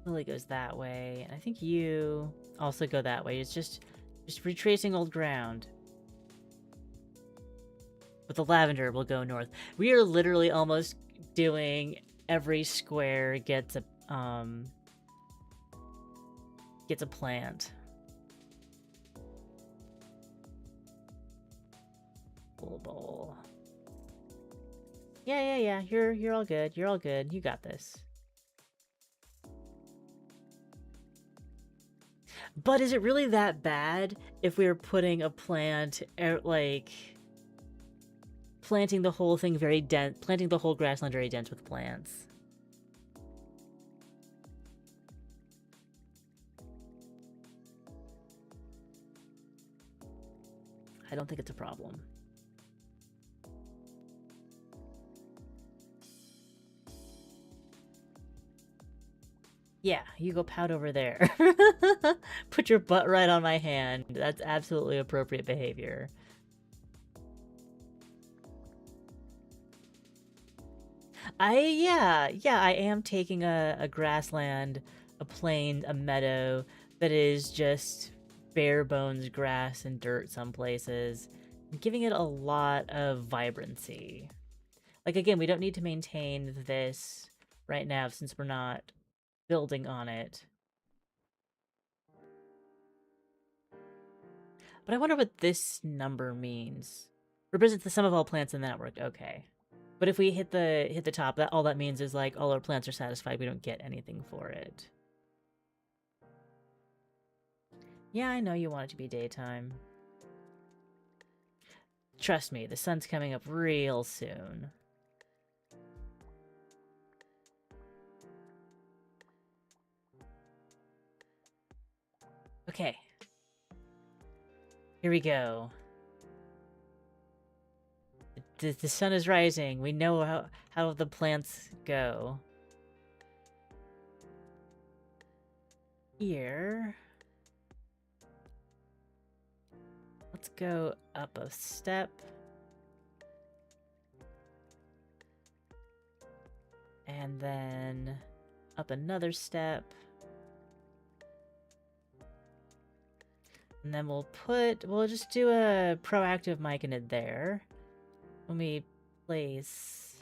Lily goes that way, and I think you also go that way. It's just retracing old ground. But the lavender will go north. We are literally almost doing every square gets a plant. Bowl. Yeah. You're all good. You're all good. You got this. But is it really that bad if we were putting a plant, like, planting the whole thing very dense, planting the whole grassland very dense with plants? I don't think it's a problem. Yeah, you go pout over there. Put your butt right on my hand. That's absolutely appropriate behavior. Yeah, I am taking a grassland, a plain, a meadow that is just bare bones grass and dirt some places, and giving it a lot of vibrancy. Like, again, we don't need to maintain this right now since we're not building on it. But I wonder what this number means. Represents the sum of all plants in the network. Okay. But if we hit the top, that all that means is like all our plants are satisfied. We don't get anything for it. Yeah, I know you want it to be daytime. Trust me, the sun's coming up real soon. Okay. Here we go. The sun is rising. We know how the plants go. Here. Let's go up a step. And then up another step. And then we'll just do a proactive myconid there. When we place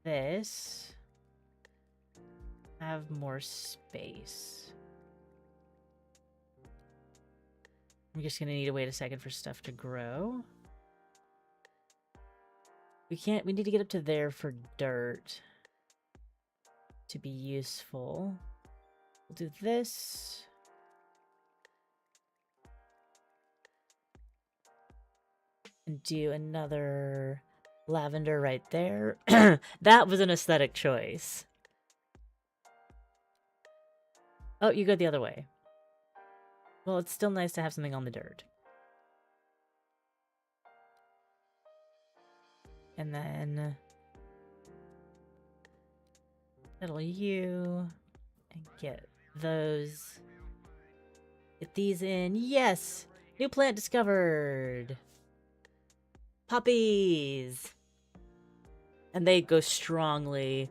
this, have more space. I'm just gonna need to wait a second for stuff to grow. We need to get up to there for dirt to be useful. We'll do this. And do another lavender right there. That was an aesthetic choice. Oh, you go the other way. Well, it's still nice to have something on the dirt. And then settle you and get those. Get these in. Yes! New plant discovered! Puppies! And they go strongly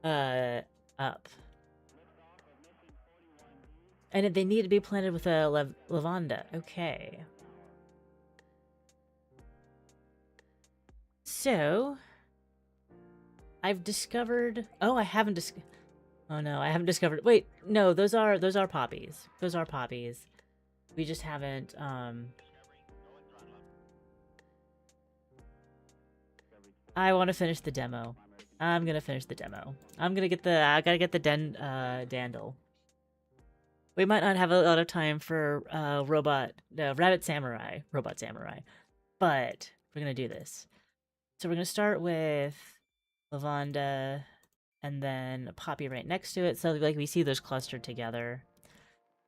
up. And they need to be planted with a lavanda. Okay. So, I've discovered... Oh, I haven't discovered... Oh no, I haven't discovered... Wait, no, those are poppies. Those are poppies. We just haven't, I want to finish the demo. I'm gonna finish the demo. I gotta get the dandel. We might not have a lot of time for, Robot Samurai. But, we're gonna do this. So we're gonna start with lavanda, and then a poppy right next to it, so like we see those clustered together.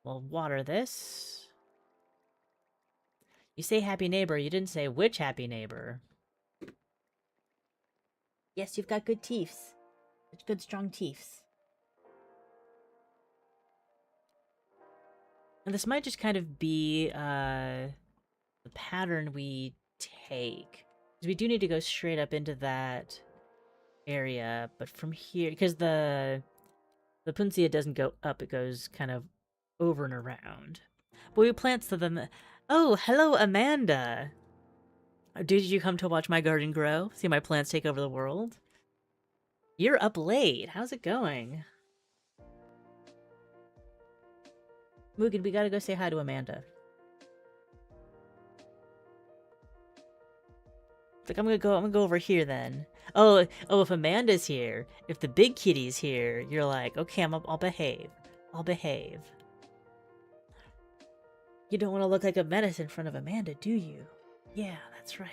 We'll water this. You say happy neighbor, you didn't say which happy neighbor. Yes, you've got good teeths. Good strong teeths. And this might just kind of be the pattern we take. Because we do need to go straight up into that area, but from here, because the Puncia doesn't go up, it goes kind of over and around. But we plant them. Oh, hello, Amanda. Did you come to watch my garden grow? See my plants take over the world? You're up late. How's it going? Mugen, we gotta go say hi to Amanda. It's like, I'm gonna go over here then. Oh, if Amanda's here, if the big kitty's here, you're like, okay, I'll behave. I'll behave. You don't want to look like a menace in front of Amanda, do you? Yeah, that's right.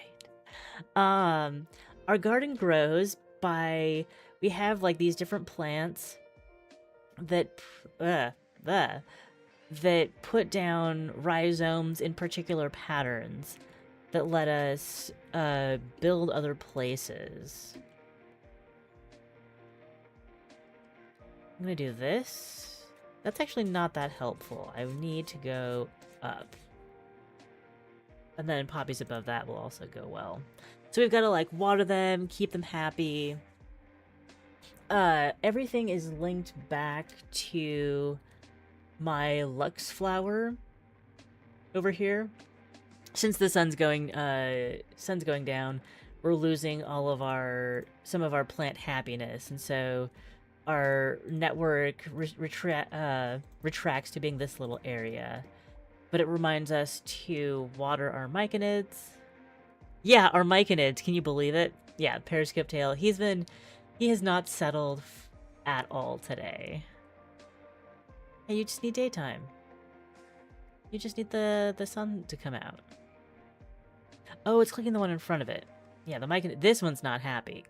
Our garden grows by... We have, like, these different plants that... that put down rhizomes in particular patterns that let us build other places. I'm gonna do this. That's actually not that helpful. I need to go up. And then poppies above that will also go well. So we've got to, like, water them, keep them happy. Everything is linked back to my Lux flower over here. Since the sun's going down, we're losing some of our plant happiness, and so our network retracts to being this little area. But it reminds us to water our myconids. Yeah, our myconids. Can you believe it? Yeah, Periscope Tail. He has not settled at all today. Hey, you just need daytime. You just need the sun to come out. Oh, it's clicking the one in front of it. Yeah, the myconid. This one's not happy.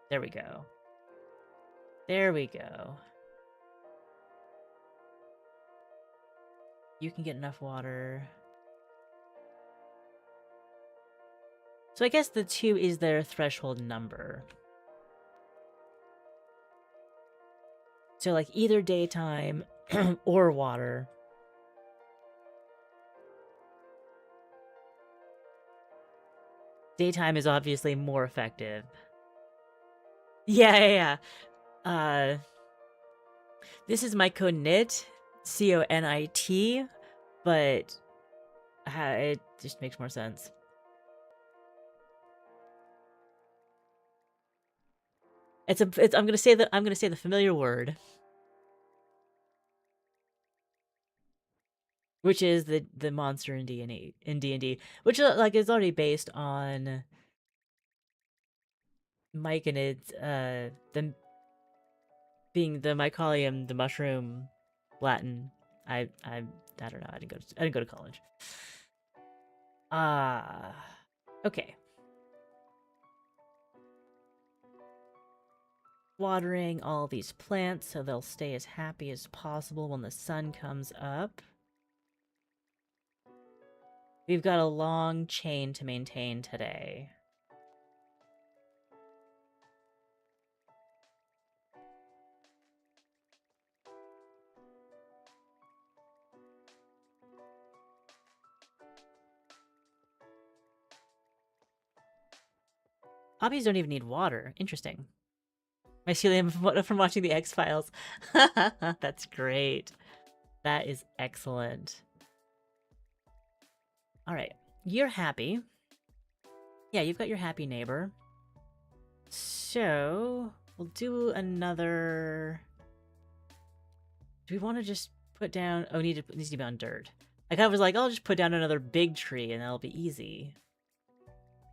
There we go. There we go. You can get enough water. So I guess the 2 is their threshold number. So, like, either daytime or water. Daytime is obviously more effective. Yeah. This is my conit, C-O-N-I-T, but it just makes more sense. I'm gonna say the familiar word, which is the monster in D&D, which like is already based on myconids, them being the mycolium, the mushroom, Latin. I don't know. I didn't go to college. Okay. Watering all these plants so they'll stay as happy as possible when the sun comes up. We've got a long chain to maintain today. Poppies don't even need water. Interesting. Mycelium from watching the X-Files. That's great. That is excellent. All right. You're happy. Yeah, you've got your happy neighbor. So, we'll do another... Do we want to just put down... Oh, needs to be on dirt. I kind of was like, I'll just put down another big tree and that'll be easy.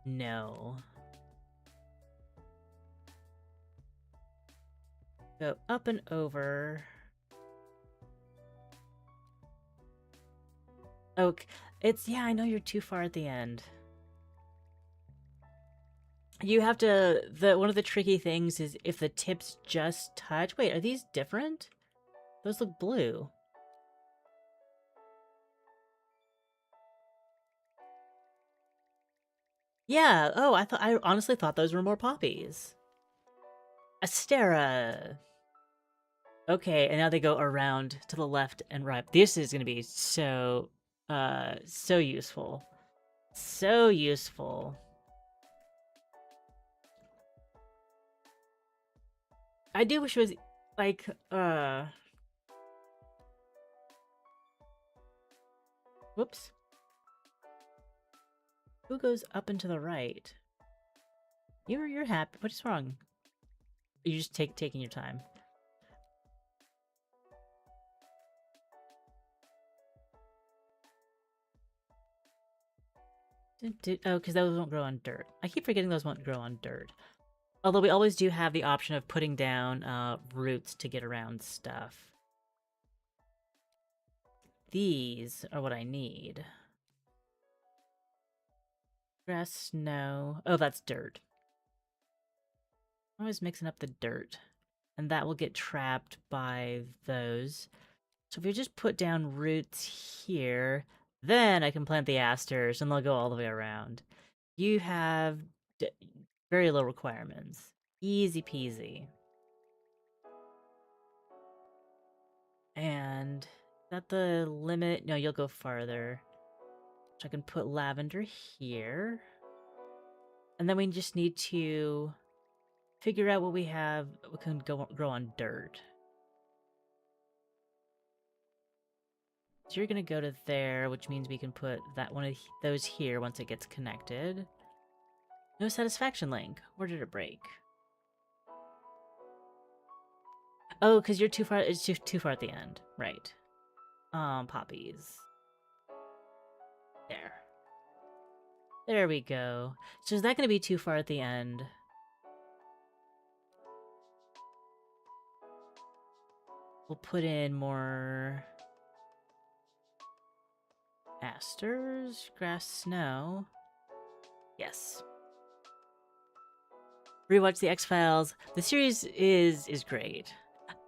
No. Go up and over. Oh, yeah, I know you're too far at the end. You have to, one of the tricky things is if the tips just touch. Wait, are these different? Those look blue. Yeah, oh, I honestly thought those were more poppies. Astera. Okay, and now they go around to the left and right. This is gonna be so useful. So useful. I do wish it was like whoops. Who goes up and to the right? You're happy. What is wrong? You just taking your time. Oh, because those won't grow on dirt. I keep forgetting those won't grow on dirt. Although we always do have the option of putting down roots to get around stuff. These are what I need. Grass, snow. Oh, that's dirt. I'm always mixing up the dirt. And that will get trapped by those. So if we just put down roots here, then I can plant the asters and they'll go all the way around. You have very low requirements. Easy peasy. And is that the limit? No, you'll go farther. So I can put lavender here. And then we just need to figure out what we have. We can grow on dirt. So you're gonna go to there, which means we can put that one of those here once it gets connected. No satisfaction link. Where did it break? Oh, because you're too far. It's too far at the end, right? Poppies. There. There we go. So is that going to be too far at the end? We'll put in more asters, grass, snow. Yes. Rewatch the X-Files. The series is great.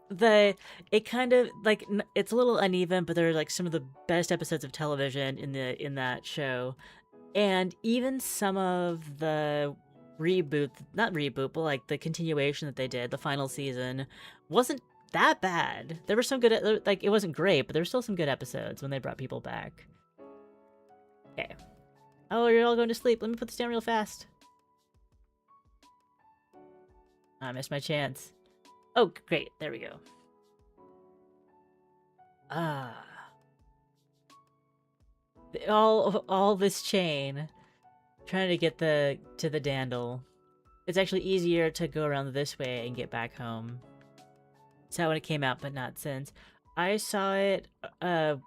It kind of like it's a little uneven, but they're like some of the best episodes of television in that show. And even some of the not reboot, but like the continuation that they did, the final season, wasn't that bad. There were some good, like, it wasn't great, but there were still some good episodes when they brought people back. Okay. Oh, you're all going to sleep. Let me put this down real fast. I missed my chance. Oh, great. There we go. Ah. All this chain. Trying to get to the Dandel. It's actually easier to go around this way and get back home. Saw it when it came out, but not since. I saw it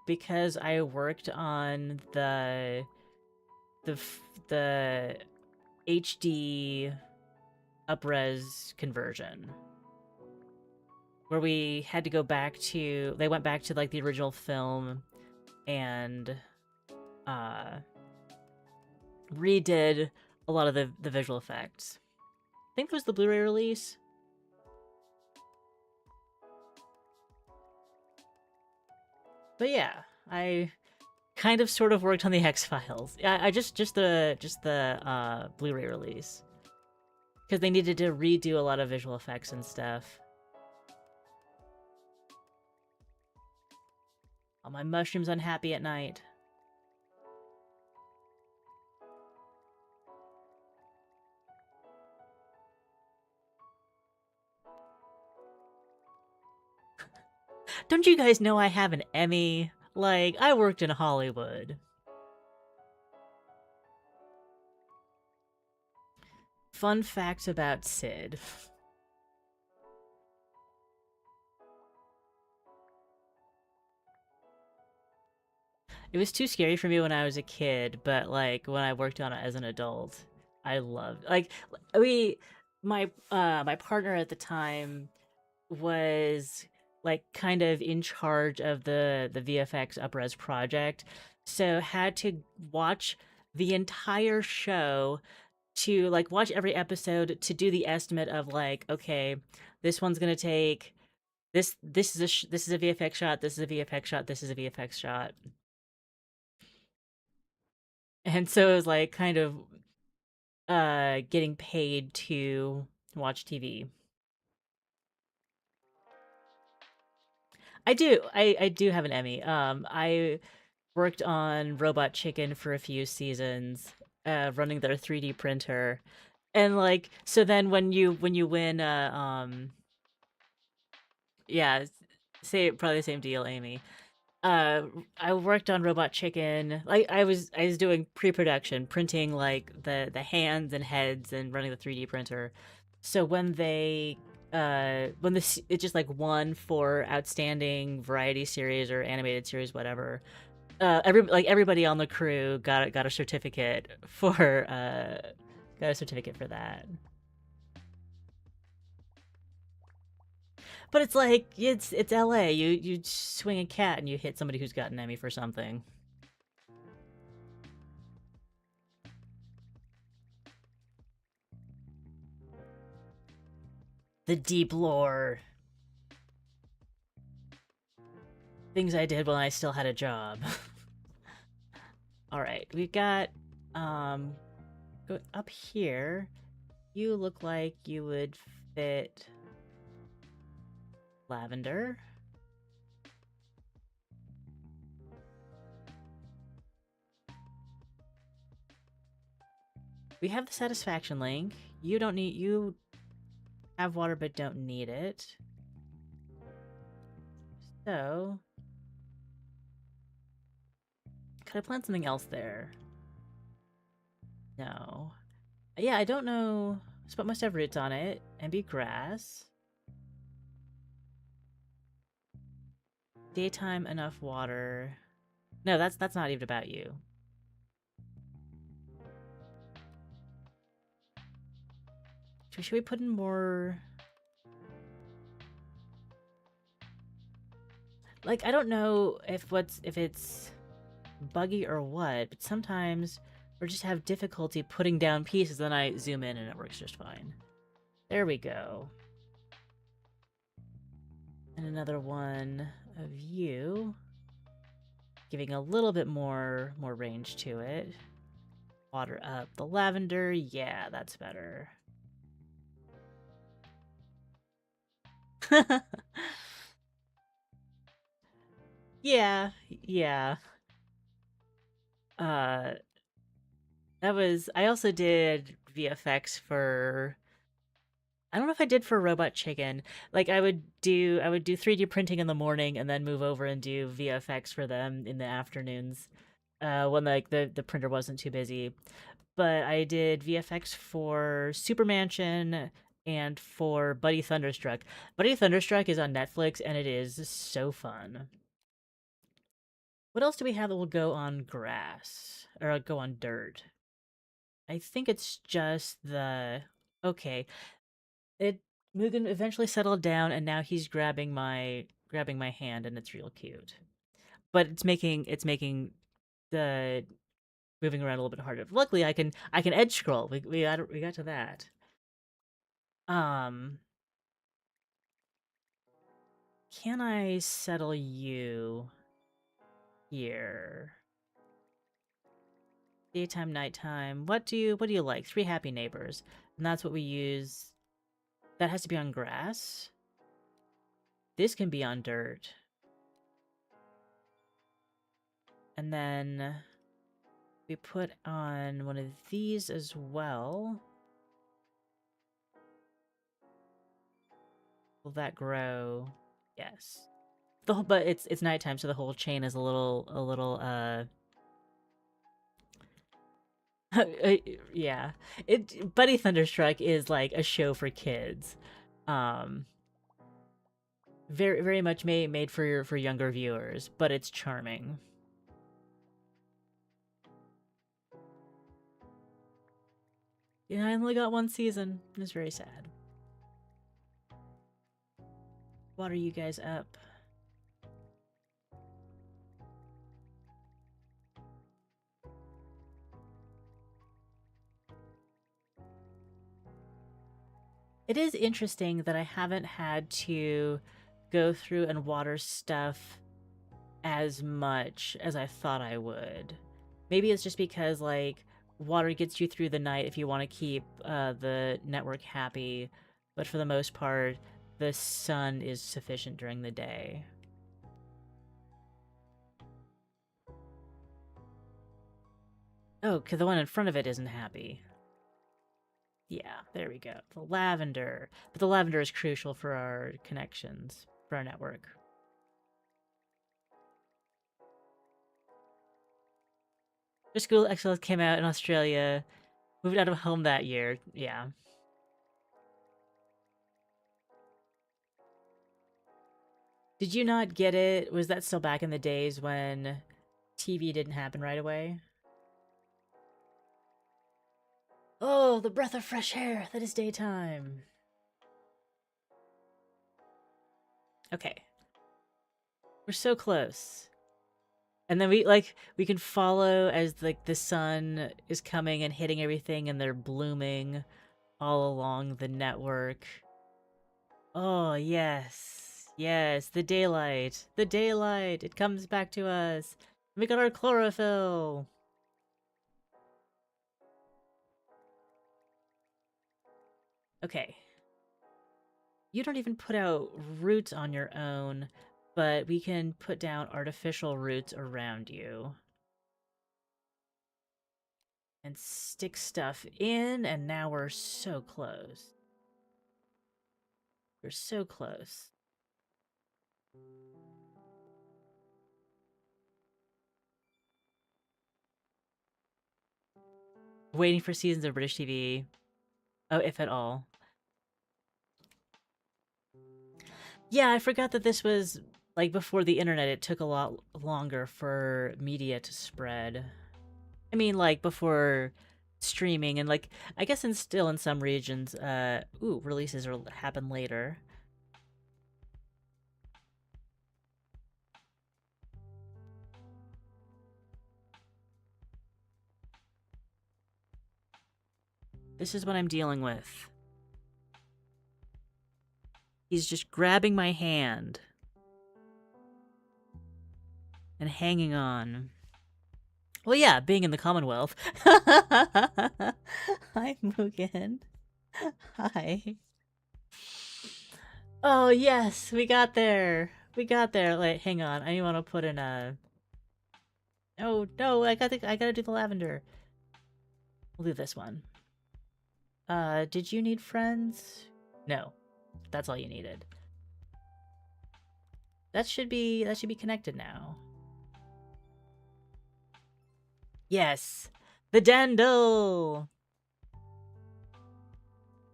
because I worked on the HD upres conversion, where we had to go back to, they went back to like the original film and redid a lot of the visual effects. I think it was the Blu-ray release. But yeah, I kind of sort of worked on the X-Files. I just the Blu-ray release, because they needed to redo a lot of visual effects and stuff. All my mushrooms unhappy at night. Don't you guys know I have an Emmy? Like, I worked in Hollywood. Fun fact about Sid. It was too scary for me when I was a kid, but like when I worked on it as an adult, I loved like we my partner at the time was like kind of in charge of the VFX upres project, so had to watch the entire show to like watch every episode to do the estimate of like, okay, this one's gonna take this is this is a VFX shot, this is a VFX shot, this is a VFX shot. And so it was like kind of getting paid to watch TV. I do have an Emmy. I worked on Robot Chicken for a few seasons, running their 3D printer. And like so then when you win yeah, say probably the same deal, Amy. uh I worked on Robot Chicken. Like I was doing pre-production, printing like the hands and heads and running the 3D printer. So when this it just like won for outstanding variety series or animated series, whatever. Everybody on the crew got a certificate for got a certificate for that. But it's like it's LA. You swing a cat and you hit somebody who's got an Emmy for something. The deep lore. Things I did when I still had a job. All right, we got um go up here. You look like you would fit lavender. We have the satisfaction link. You have water but don't need it. So could I plant something else there? No. Yeah, I don't know. Spot must have roots on it and be grass. Daytime enough water. No, that's not even about you. Should we put in more? Like I don't know if it's buggy or what, but sometimes we just have difficulty putting down pieces. Then I zoom in and it works just fine. There we go. And another one of you, giving a little bit more range to it. Water up the lavender. Yeah, that's better. Yeah, yeah. Uh, that was. I also did VFX for. I don't know if I did for Robot Chicken. Like I would do 3D printing in the morning and then move over and do VFX for them in the afternoons. When like the printer wasn't too busy. But I did VFX for Super Mansion and for Buddy Thunderstruck. Buddy Thunderstruck is on Netflix and it is so fun. What else do we have that will go on grass? Or go on dirt? I think it's just the... Okay. It Mugen eventually settled down and now he's grabbing my hand and it's real cute. But it's making the moving around a little bit harder. Luckily I can edge scroll. We got to that. Um can I settle you here? Daytime, nighttime. What do you like? Three happy neighbors. And that's what we use. That has to be on grass. This can be on dirt. And then we put on one of these as well. Will that grow? Yes. but it's nighttime, so the whole chain is a little yeah. It Buddy Thunderstruck is like a show for kids. Um very much made for younger viewers, but it's charming. Yeah, I only got one season. It's very sad. What are you guys up? It is interesting that I haven't had to go through and water stuff as much as I thought I would. Maybe it's just because, like, water gets you through the night if you want to keep the network happy, but for the most part, the sun is sufficient during the day. Oh, because the one in front of it isn't happy. Yeah, there we go. The lavender. But the lavender is crucial for our connections, for our network. The School Excellence came out in Australia, moved out of home that year. Yeah. Did you not get it? Was that still back in the days when TV didn't happen right away? Oh, the breath of fresh air. That is daytime. Okay. We're so close. And then we can follow as like the sun is coming and hitting everything and they're blooming all along the network. Oh, yes. Yes, the daylight. The daylight. It comes back to us. We got our chlorophyll. Okay. You don't even put out roots on your own, but we can put down artificial roots around you. And stick stuff in, and now we're so close. We're so close. Waiting for seasons of British TV. Oh, if at all. Yeah, I forgot that this was, like, before the internet. It took a lot longer for media to spread. I mean, like, before streaming and, like, I guess still in some regions, releases happen later. This is what I'm dealing with. He's just grabbing my hand and hanging on. Well, yeah, being in the Commonwealth. Hi, Mugen. Hi. Oh, yes, we got there. We got there. Like, hang on. I want to put in a... Oh, no, I gotta do the lavender. We'll do this one. Did you need friends? No. That's all you needed. That should be connected now. Yes! The Dandel!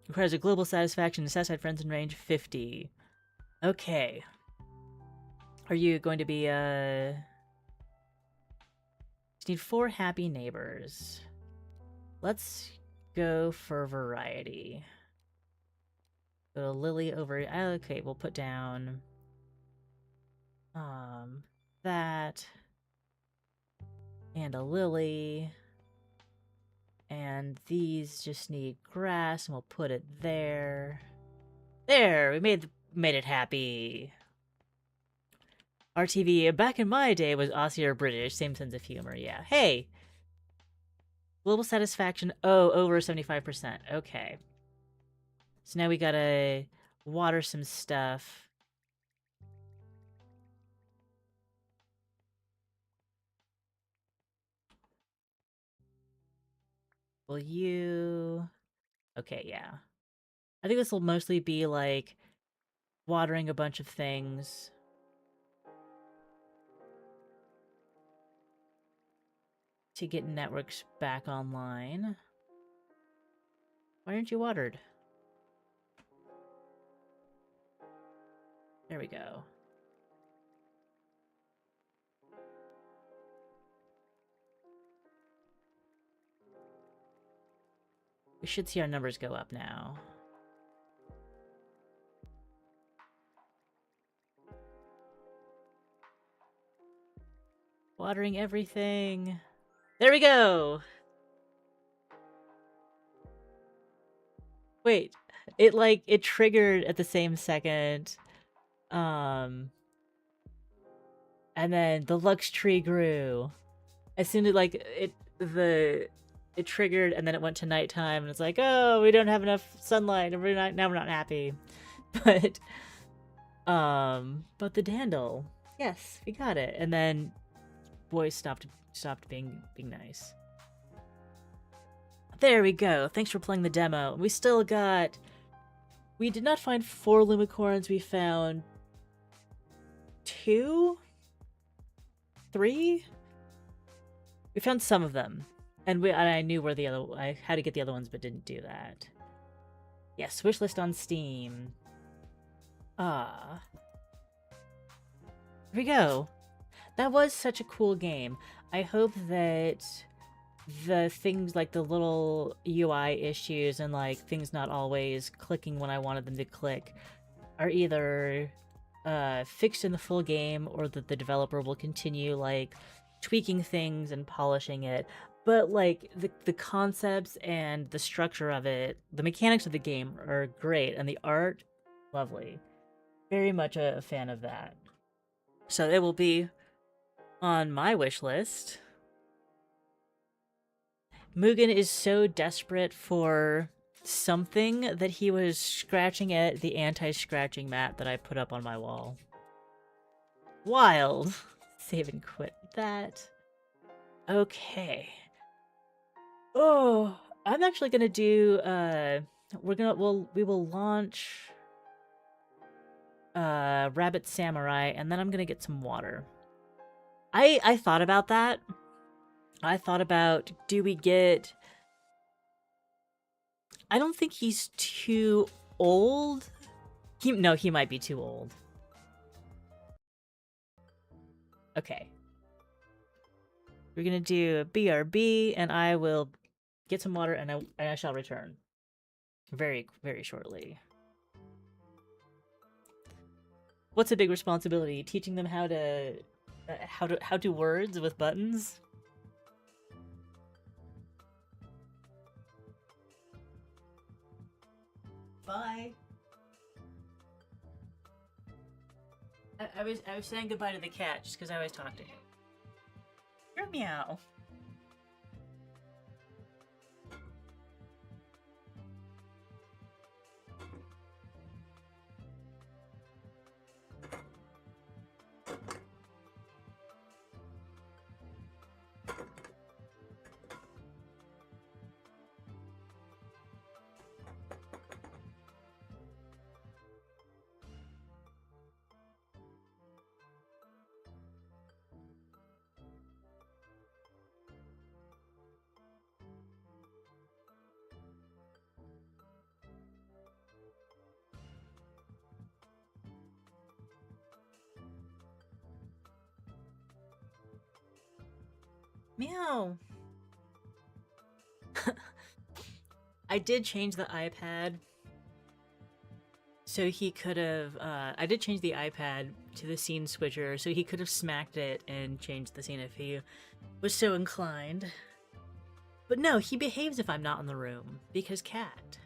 Requires a global satisfaction to satisfied friends in range 50. Okay. Are you going to be, Just need 4 happy neighbors. Let's go for variety. Go to Lily over... Okay, we'll put down... that... And a lily... And these just need grass, and we'll put it there. There! We made it happy. RTV, back in my day, was Aussie or British. Same sense of humor, yeah. Hey! Global satisfaction, over 75%. Okay. So now we gotta water some stuff. Will you... Okay, yeah. I think this will mostly be, like, watering a bunch of things. to get networks back online. Why aren't you watered? There we go. We should see our numbers go up now. Watering everything. There we go! Wait, it triggered at the same second. And then the Lux tree grew. As soon as it triggered and then it went to nighttime and it's like, oh, we don't have enough sunlight and now we're not happy. But the Dandel. Yes, we got it. And then voice stopped being nice. There we go. Thanks for playing the demo. We still got... We did not find 4 Lumicorns. We found 2? 3? We found some of them. And I knew where I had to get the other ones, but didn't do that. Yes, wish list on Steam. Ah. Here we go. That was such a cool game. I hope that the things like the little UI issues and like things not always clicking when I wanted them to click are either fixed in the full game, or that the developer will continue like tweaking things and polishing it. But like the concepts and the structure of it, the mechanics of the game are great, and the art, lovely. Very much a fan of that. So it will be on my wish list. Mugen is so desperate for something that he was scratching at the anti-scratching mat that I put up on my wall. Wild. Save and quit that. Okay. Oh, I'm actually gonna do, we will launch Rabbit Samurai, and then I'm gonna get some water. I thought about that. I thought about, do we get... I don't think he's too old. No, he might be too old. Okay. We're gonna do a BRB, and I will get some water, and I shall return. Very, very shortly. What's a big responsibility? Teaching them how to words with buttons? Bye. I was saying goodbye to the cat just because I always talk to him. You're meow. Meow. I did change the iPad so he could have, I did change the iPad to the scene switcher so he could have smacked it and changed the scene if he was so inclined. But no, he behaves if I'm not in the room, because cat.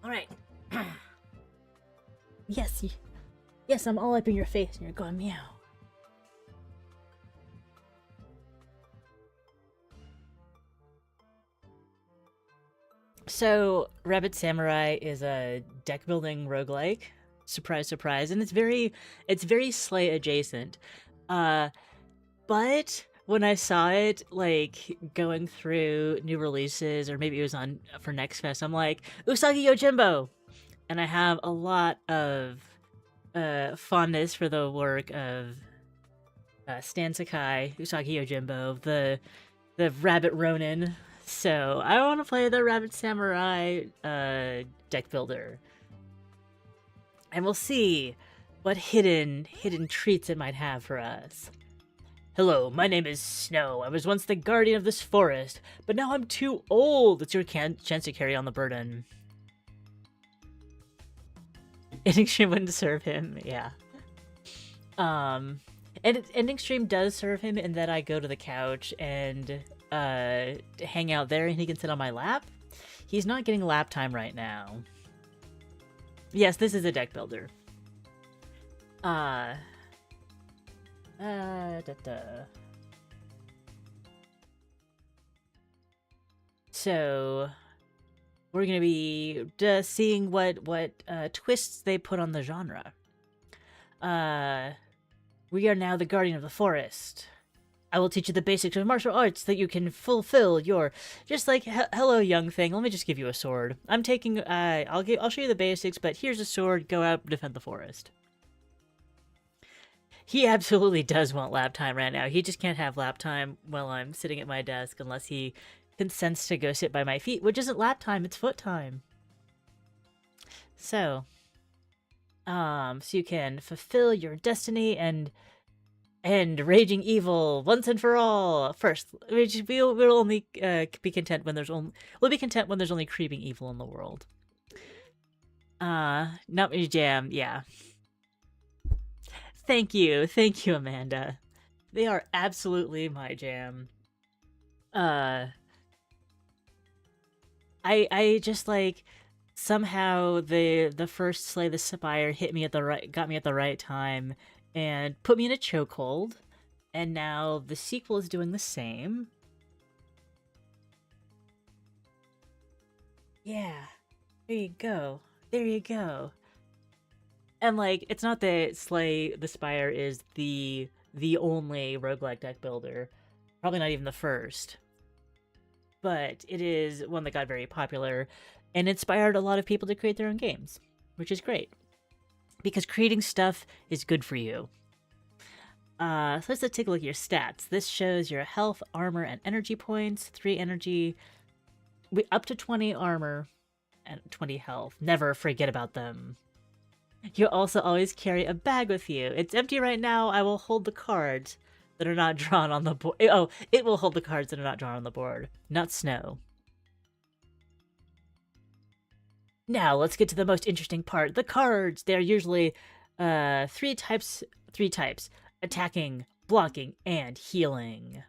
Alright. Yes, yes, I'm all up in your face and you're going meow. So, Rabbit Samurai is a deck building roguelike. Surprise, surprise. And it's very Slay adjacent. But when I saw it, like, going through new releases, or maybe it was on for Next Fest, I'm like, Usagi Yojimbo! And I have a lot of fondness for the work of Stan Sakai, Usagi Yojimbo, the Rabbit Ronin. So I want to play the Rabbit Samurai deck builder, and we'll see what hidden treats it might have for us. Hello, my name is Snow. I was once the guardian of this forest, but now I'm too old. It's your chance to carry on the burden. Ending stream wouldn't serve him, yeah. And ending stream does serve him in that I go to the couch and hang out there and he can sit on my lap. He's not getting lap time right now. Yes, this is a deck builder. So we're gonna be seeing what twists they put on the genre. We are now the guardian of the forest. I will teach you the basics of martial arts that you can fulfill your... Just like, hello, young thing. Let me just give you a sword. I'm taking... I'll show you the basics, but here's a sword. Go out and defend the forest. He absolutely does want lap time right now. He just can't have lap time while I'm sitting at my desk unless he consents to go sit by my feet, which isn't lap time, it's foot time. So you can fulfill your destiny and raging evil once and for all. First, we'll only be content when there's only creeping evil in the world. Not my jam, yeah. Thank you, Amanda. They are absolutely my jam. I just like somehow the first Slay the Spire got me at the right time and put me in a chokehold, and now the sequel is doing the same. Yeah, there you go. And like, it's not that Slay the Spire is the only roguelike deck builder, probably not even the first, but it is one that got very popular and inspired a lot of people to create their own games, which is great. Because creating stuff is good for you. So let's take a look at your stats. This shows your health, armor, and energy points. 3 energy, up to 20 armor, and 20 health. Never forget about them. You also always carry a bag with you. It's empty right now. I will hold the cards that are not drawn on the board. Oh, it will hold the cards that are not drawn on the board. Not Snow. Now, let's get to the most interesting part. The cards! They're usually three types. Attacking, blocking, and healing.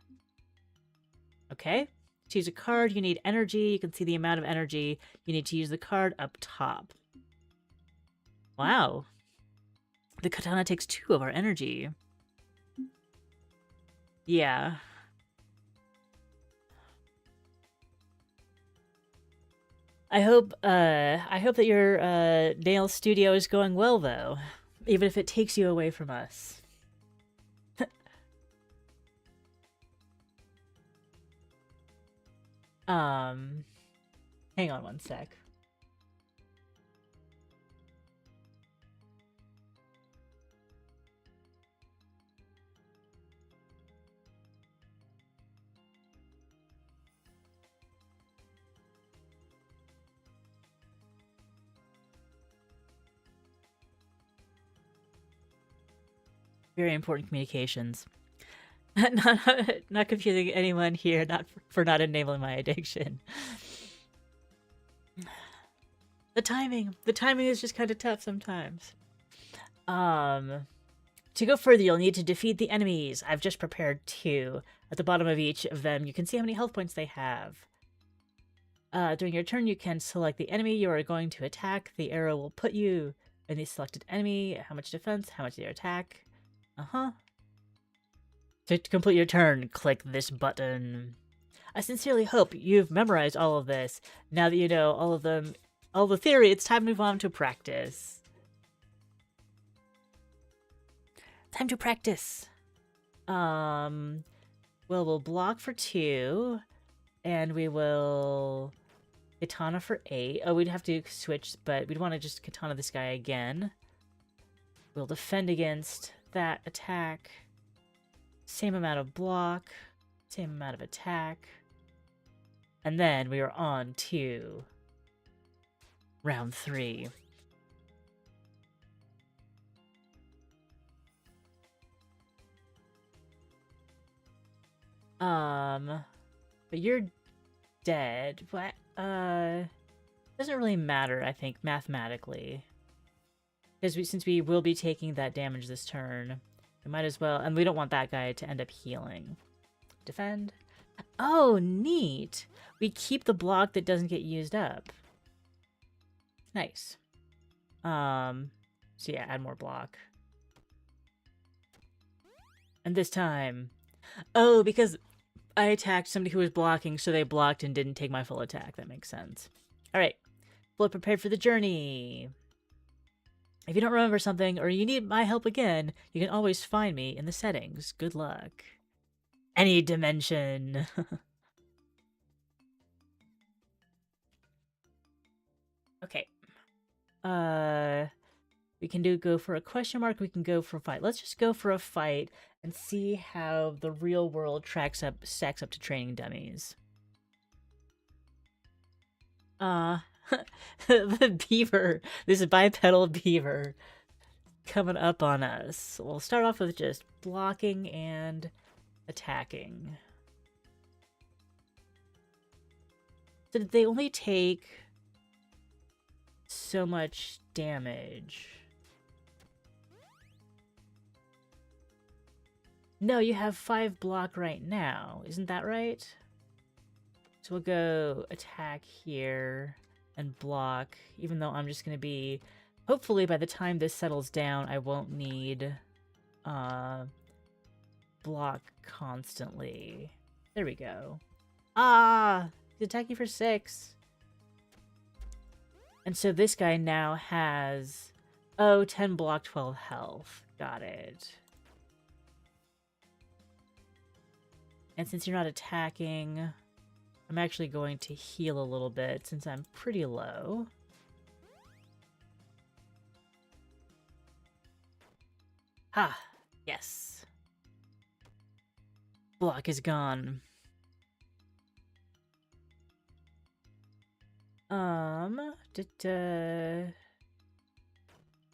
Okay? Choose a card. You need energy. You can see the amount of energy. You need to use the card up top. Wow. The katana takes 2 of our energy. Yeah. I hope that your nail studio is going well, though, even if it takes you away from us. Hang on one sec. Very important communications. not confusing anyone here, for not enabling my addiction. The timing is just kind of tough sometimes. To go further, you'll need to defeat the enemies. I've just prepared 2. At the bottom of each of them, you can see how many health points they have. During your turn, you can select the enemy you are going to attack. The arrow will put you in the selected enemy. How much defense, how much their attack. To complete your turn, click this button. I sincerely hope you've memorized all of this. Now that you know all the theory, it's time to move on to practice. Time to practice. Well, we'll block for 2, and we will katana for 8. Oh, we'd have to switch, but we'd want to just katana this guy again. We'll defend against that attack. Same amount of block, same amount of attack. And then we are on to round 3. But you're dead. What? Doesn't really matter, I think, mathematically. Because since we will be taking that damage this turn, we might as well... And we don't want that guy to end up healing. Defend. Oh, neat! We keep the block that doesn't get used up. Nice. So yeah, add more block. And this time... Oh, because I attacked somebody who was blocking, so they blocked and didn't take my full attack. That makes sense. Alright. Fully prepared for the journey. If you don't remember something, or you need my help again, you can always find me in the settings. Good luck. Any dimension. Okay. We can go for a question mark, we can go for a fight. Let's just go for a fight and see how the real world stacks up to training dummies. The beaver, this bipedal beaver coming up on us. We'll start off with just blocking and attacking. So did they only take so much damage? No, you have 5 block right now. Isn't that right? So we'll go attack here and block, even though I'm just going to be... Hopefully by the time this settles down, I won't need block constantly. There we go. Ah! He's attacking for 6. And so this guy now has... Oh, 10 block, 12 health. Got it. And since you're not attacking, I'm actually going to heal a little bit since I'm pretty low. Ha! Yes. Block is gone.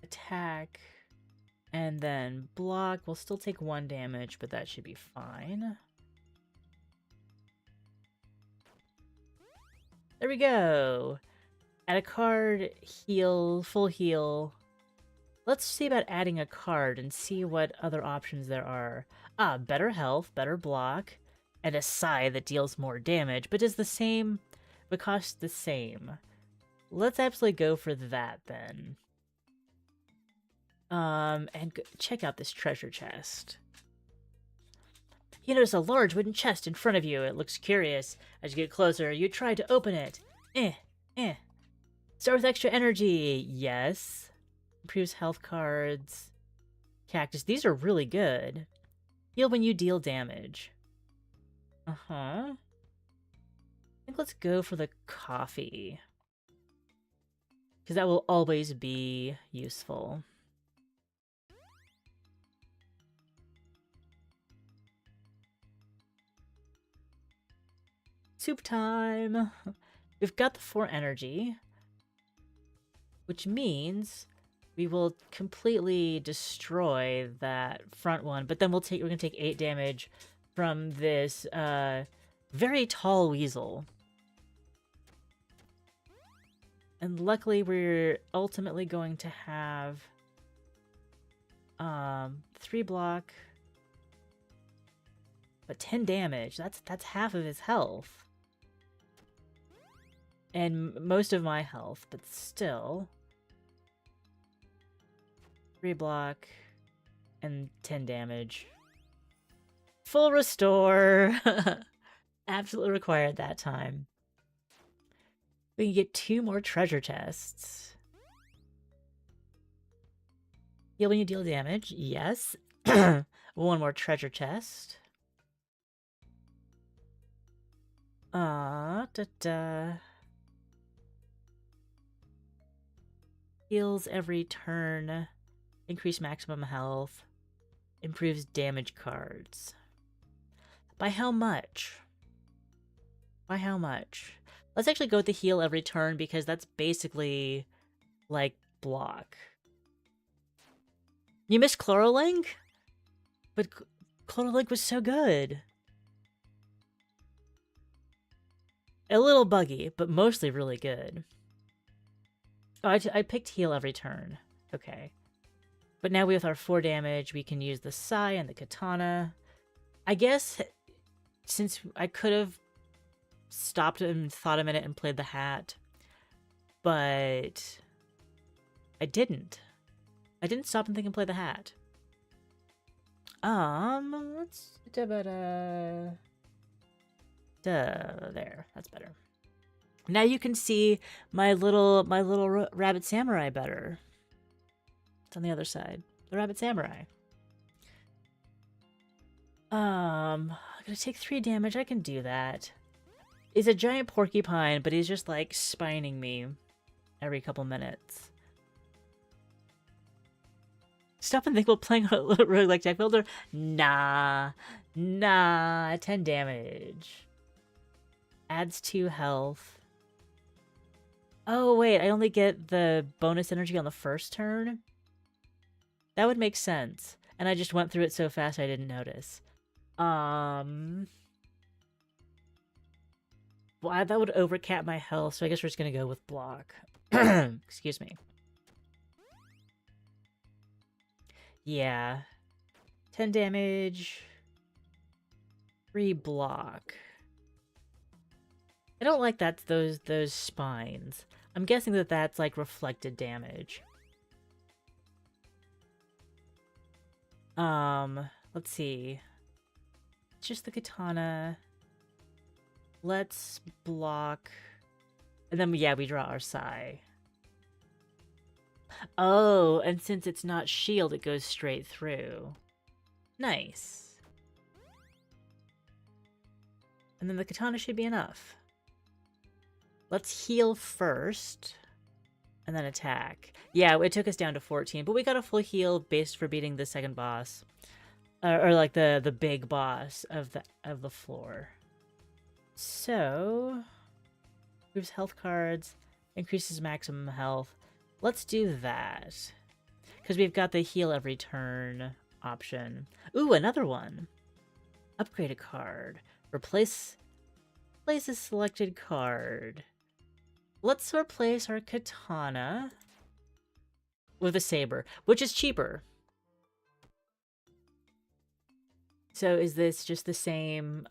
Attack. And then block. We'll still take 1 damage, but that should be fine. There we go. Add a card, heal, full heal. Let's see about adding a card and see what other options there are. Ah, better health, better block, and a Sai that deals more damage, but is the same, but costs the same. Let's absolutely go for that then. And check out this treasure chest. You notice a large wooden chest in front of you. It looks curious. As you get closer, you try to open it. Start with extra energy. Yes. Improves health cards. Cactus. These are really good. Heal when you deal damage. I think let's go for the coffee. Because that will always be useful. Soup time! We've got the 4 energy, which means we will completely destroy that front one, but then we're gonna take 8 damage from this very tall weasel. And luckily we're ultimately going to have 3 block, but 10 damage. That's half of his health. And most of my health, but still. 3 block and 10 damage. Full restore! Absolutely required that time. We can get 2 more treasure chests. Heal when you deal damage. Yes. 1 more treasure chest. Heals every turn. Increase maximum health. Improves damage cards. By how much? By how much? Let's actually go with the heal every turn because that's basically like block. You missed Chlorolink? But Chlorolink was so good. A little buggy, but mostly really good. Oh, I picked heal every turn. Okay. But now with our 4 damage, we can use the Sai and the Katana. I guess since I could have stopped and thought a minute and played the hat, but I didn't. I didn't stop and think and play the hat. Let's there. That's better. Now you can see my little rabbit samurai better. It's on the other side. The rabbit samurai. I'm gonna take 3 damage. I can do that. He's a giant porcupine, but he's just like spining me every couple minutes. Stop and think about playing a little rogue like Jack Builder? Nah. 10 damage. Adds 2 health. Oh, wait, I only get the bonus energy on the first turn? That would make sense. And I just went through it so fast I didn't notice. Well, that would overcap my health, so I guess we're just gonna go with block. Excuse me. Yeah. 10 damage. 3 block. I don't like those spines. I'm guessing that that's like reflected damage. Let's see. It's just the katana. Let's block. And then, yeah, we draw our Sai. Oh, and since it's not shield, it goes straight through. Nice. And then the katana should be enough. Let's heal first, and then attack. Yeah, it took us down to 14, but we got a full heal based for beating the second boss. Or like the big boss of the floor. So, moves health cards, increases maximum health. Let's do that. Because we've got the heal every turn option. Ooh, another one. Upgrade a card. Replace a selected card. Let's replace our katana with a saber, which is cheaper. So is this just the same,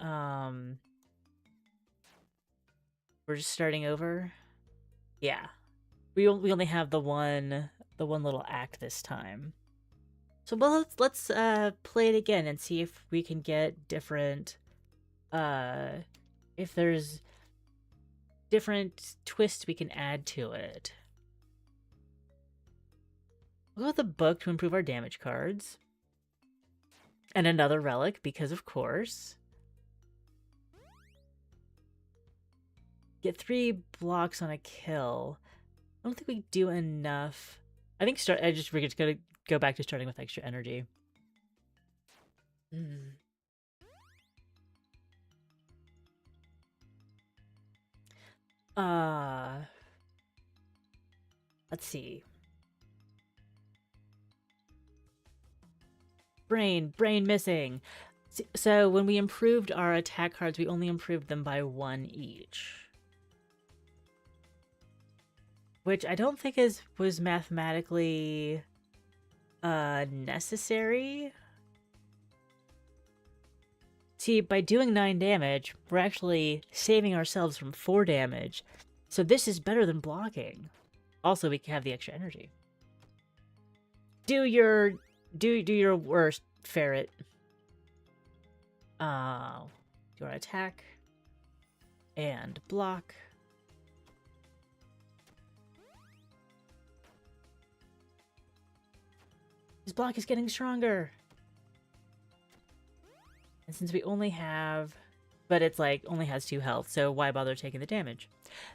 we're just starting over? Yeah. We only have the one little act this time. So well, let's play it again and see if we can get different, if there's different twists we can add to it. We'll go with the book to improve our damage cards. And another relic, because of course. Get 3 blocks on a kill. I don't think we do enough. I think we're just gonna go back to starting with extra energy. Let's see. Brain missing. So when we improved our attack cards, we only improved them by 1 each. Which I don't think was mathematically necessary. See, by doing 9 damage, we're actually saving ourselves from 4 damage. So this is better than blocking. Also, we can have the extra energy. Do your worst, ferret. Do you want to attack? And block. His block is getting stronger. And since we only have... But it's like, only has 2 health, so why bother taking the damage?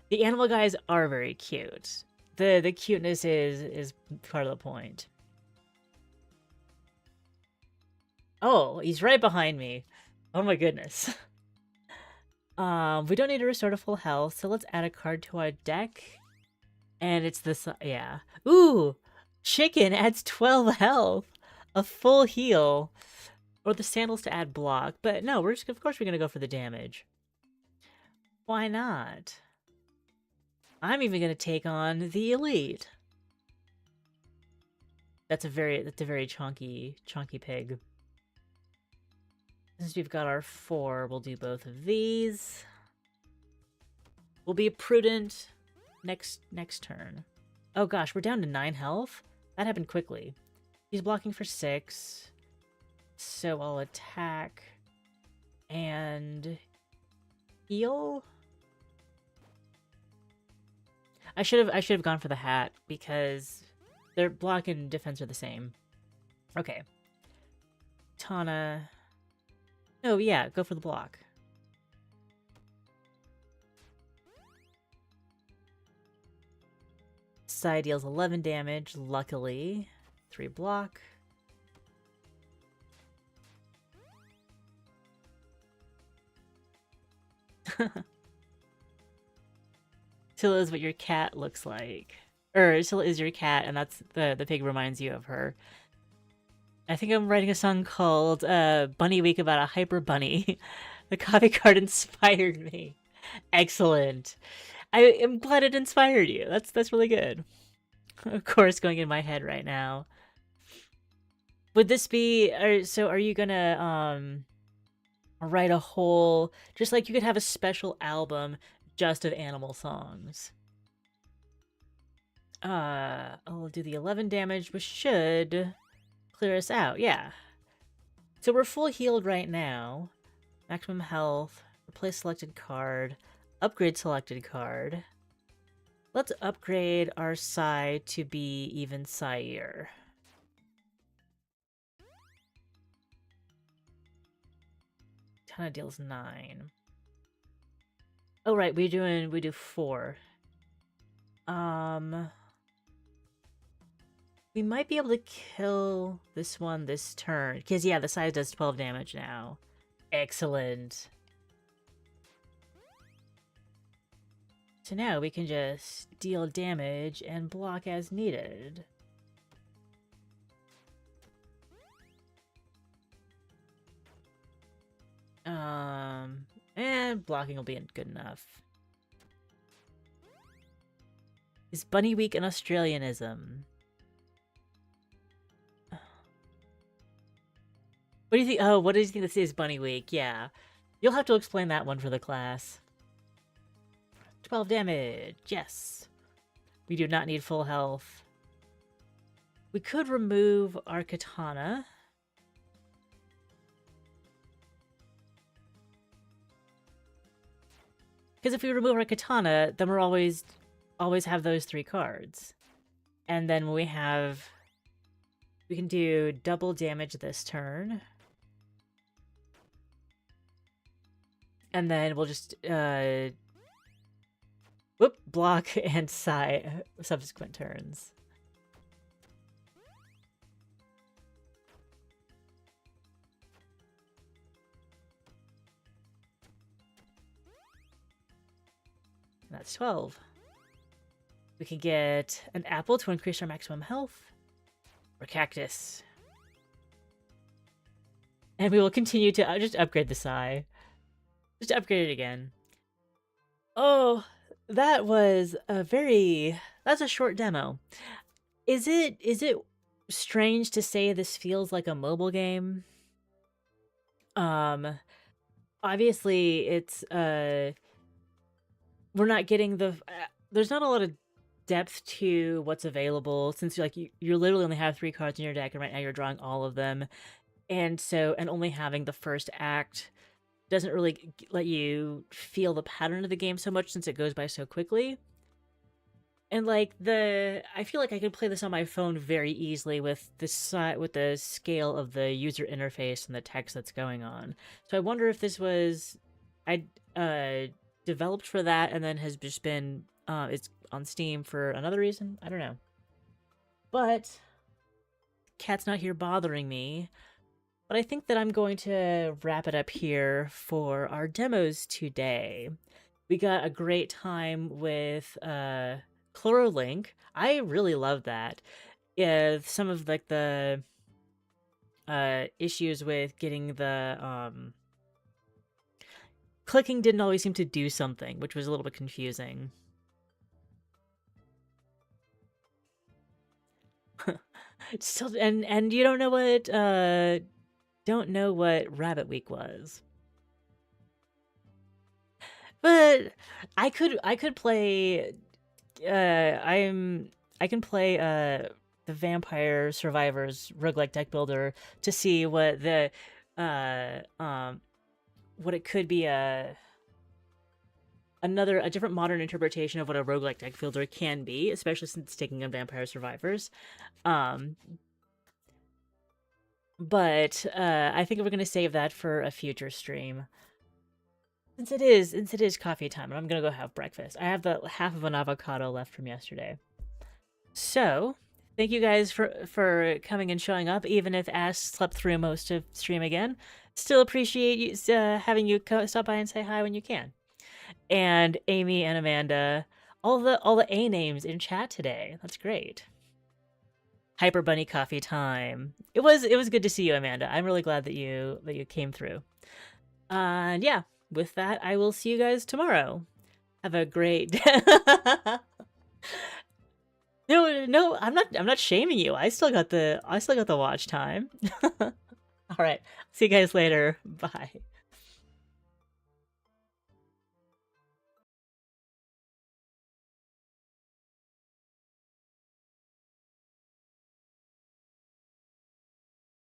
The animal guys are very cute. The cuteness is part of the point. Oh, he's right behind me. Oh my goodness. We don't need to restore to full health, so let's add a card to our deck. And it's this, yeah. Ooh! Chicken adds 12 health! A full heal. Or the sandals to add block. But no, of course we're gonna go for the damage. Why not? I'm even gonna take on the elite. That's a very chunky pig. Since we've got our 4, we'll do both of these. We'll be prudent next turn. Oh gosh, we're down to 9 health? That happened quickly. He's blocking for 6. So I'll attack and heal. I should have gone for the hat because their block and defense are the same. Okay. Tana. Oh yeah, go for the block. Side deals 11 damage, luckily. 3 block. Tilla is what your cat looks like. Tilla is your cat, and that's the pig reminds you of her. I think I'm writing a song called Bunny Week about a hyper bunny. The coffee card inspired me. Excellent. I am glad it inspired you. That's really good. Of course, going in my head right now. Would this be... so are you gonna write a whole... Just like you could have a special album just of animal songs. I'll do the 11 damage, which should clear us out. Yeah. So we're full healed right now. Maximum health. Replace selected card. Upgrade selected card. Let's upgrade our Psy to be even Psy-ier. Tana deals 9. Oh right, we do 4. We might be able to kill this one this turn. Because yeah, the size does 12 damage now. Excellent. So now we can just deal damage and block as needed. And blocking will be good enough. Is Bunny Week an Australianism? What do you think? Oh, what do you think this is, Bunny Week? Yeah. You'll have to explain that one for the class. 12 damage. Yes. We do not need full health. We could remove our katana. Because if we remove our katana, then we're always have those 3 cards. And then we can do double damage this turn. And then we'll just, block and Psy subsequent turns. And that's 12. We can get an apple to increase our maximum health. Or cactus. And we will continue to just upgrade the Psy. Just upgrade it again. Oh, that was that's a short demo. Is it strange to say this feels like a mobile game? Obviously it's we're not getting there's not a lot of depth to what's available since you literally only have 3 cards in your deck and right now you're drawing all of them. And only having the first act doesn't really let you feel the pattern of the game so much since it goes by so quickly. And I feel like I could play this on my phone very easily with the scale of the user interface and the text that's going on. So I wonder if this was developed for that and then has just been it's on Steam for another reason. I don't know. But cat's not here bothering me. But I think that I'm going to wrap it up here for our demos today. We got a great time with Chlorolink. I really love that. Some of like the issues with getting the clicking didn't always seem to do something, which was a little bit confusing. Still, and you don't know what Rabbit Week was. But I could play I can play the Vampire Survivors roguelike deck builder to see what the what it could be a different modern interpretation of what a roguelike deck builder can be, especially since it's taking on Vampire Survivors. But I think we're gonna save that for a future stream. Since it is coffee time, and I'm gonna go have breakfast. I have the half of an avocado left from yesterday. So, thank you guys for coming and showing up, even if Ash slept through most of stream again. Still appreciate you having you stop by and say hi when you can. And Amy and Amanda, all the A names in chat today. That's great. Hyper Bunny coffee time. It was good to see you, Amanda. I'm really glad that you came through. And yeah, with that, I will see you guys tomorrow. Have a great No, I'm not shaming you. I still got the watch time. All right. See you guys later. Bye.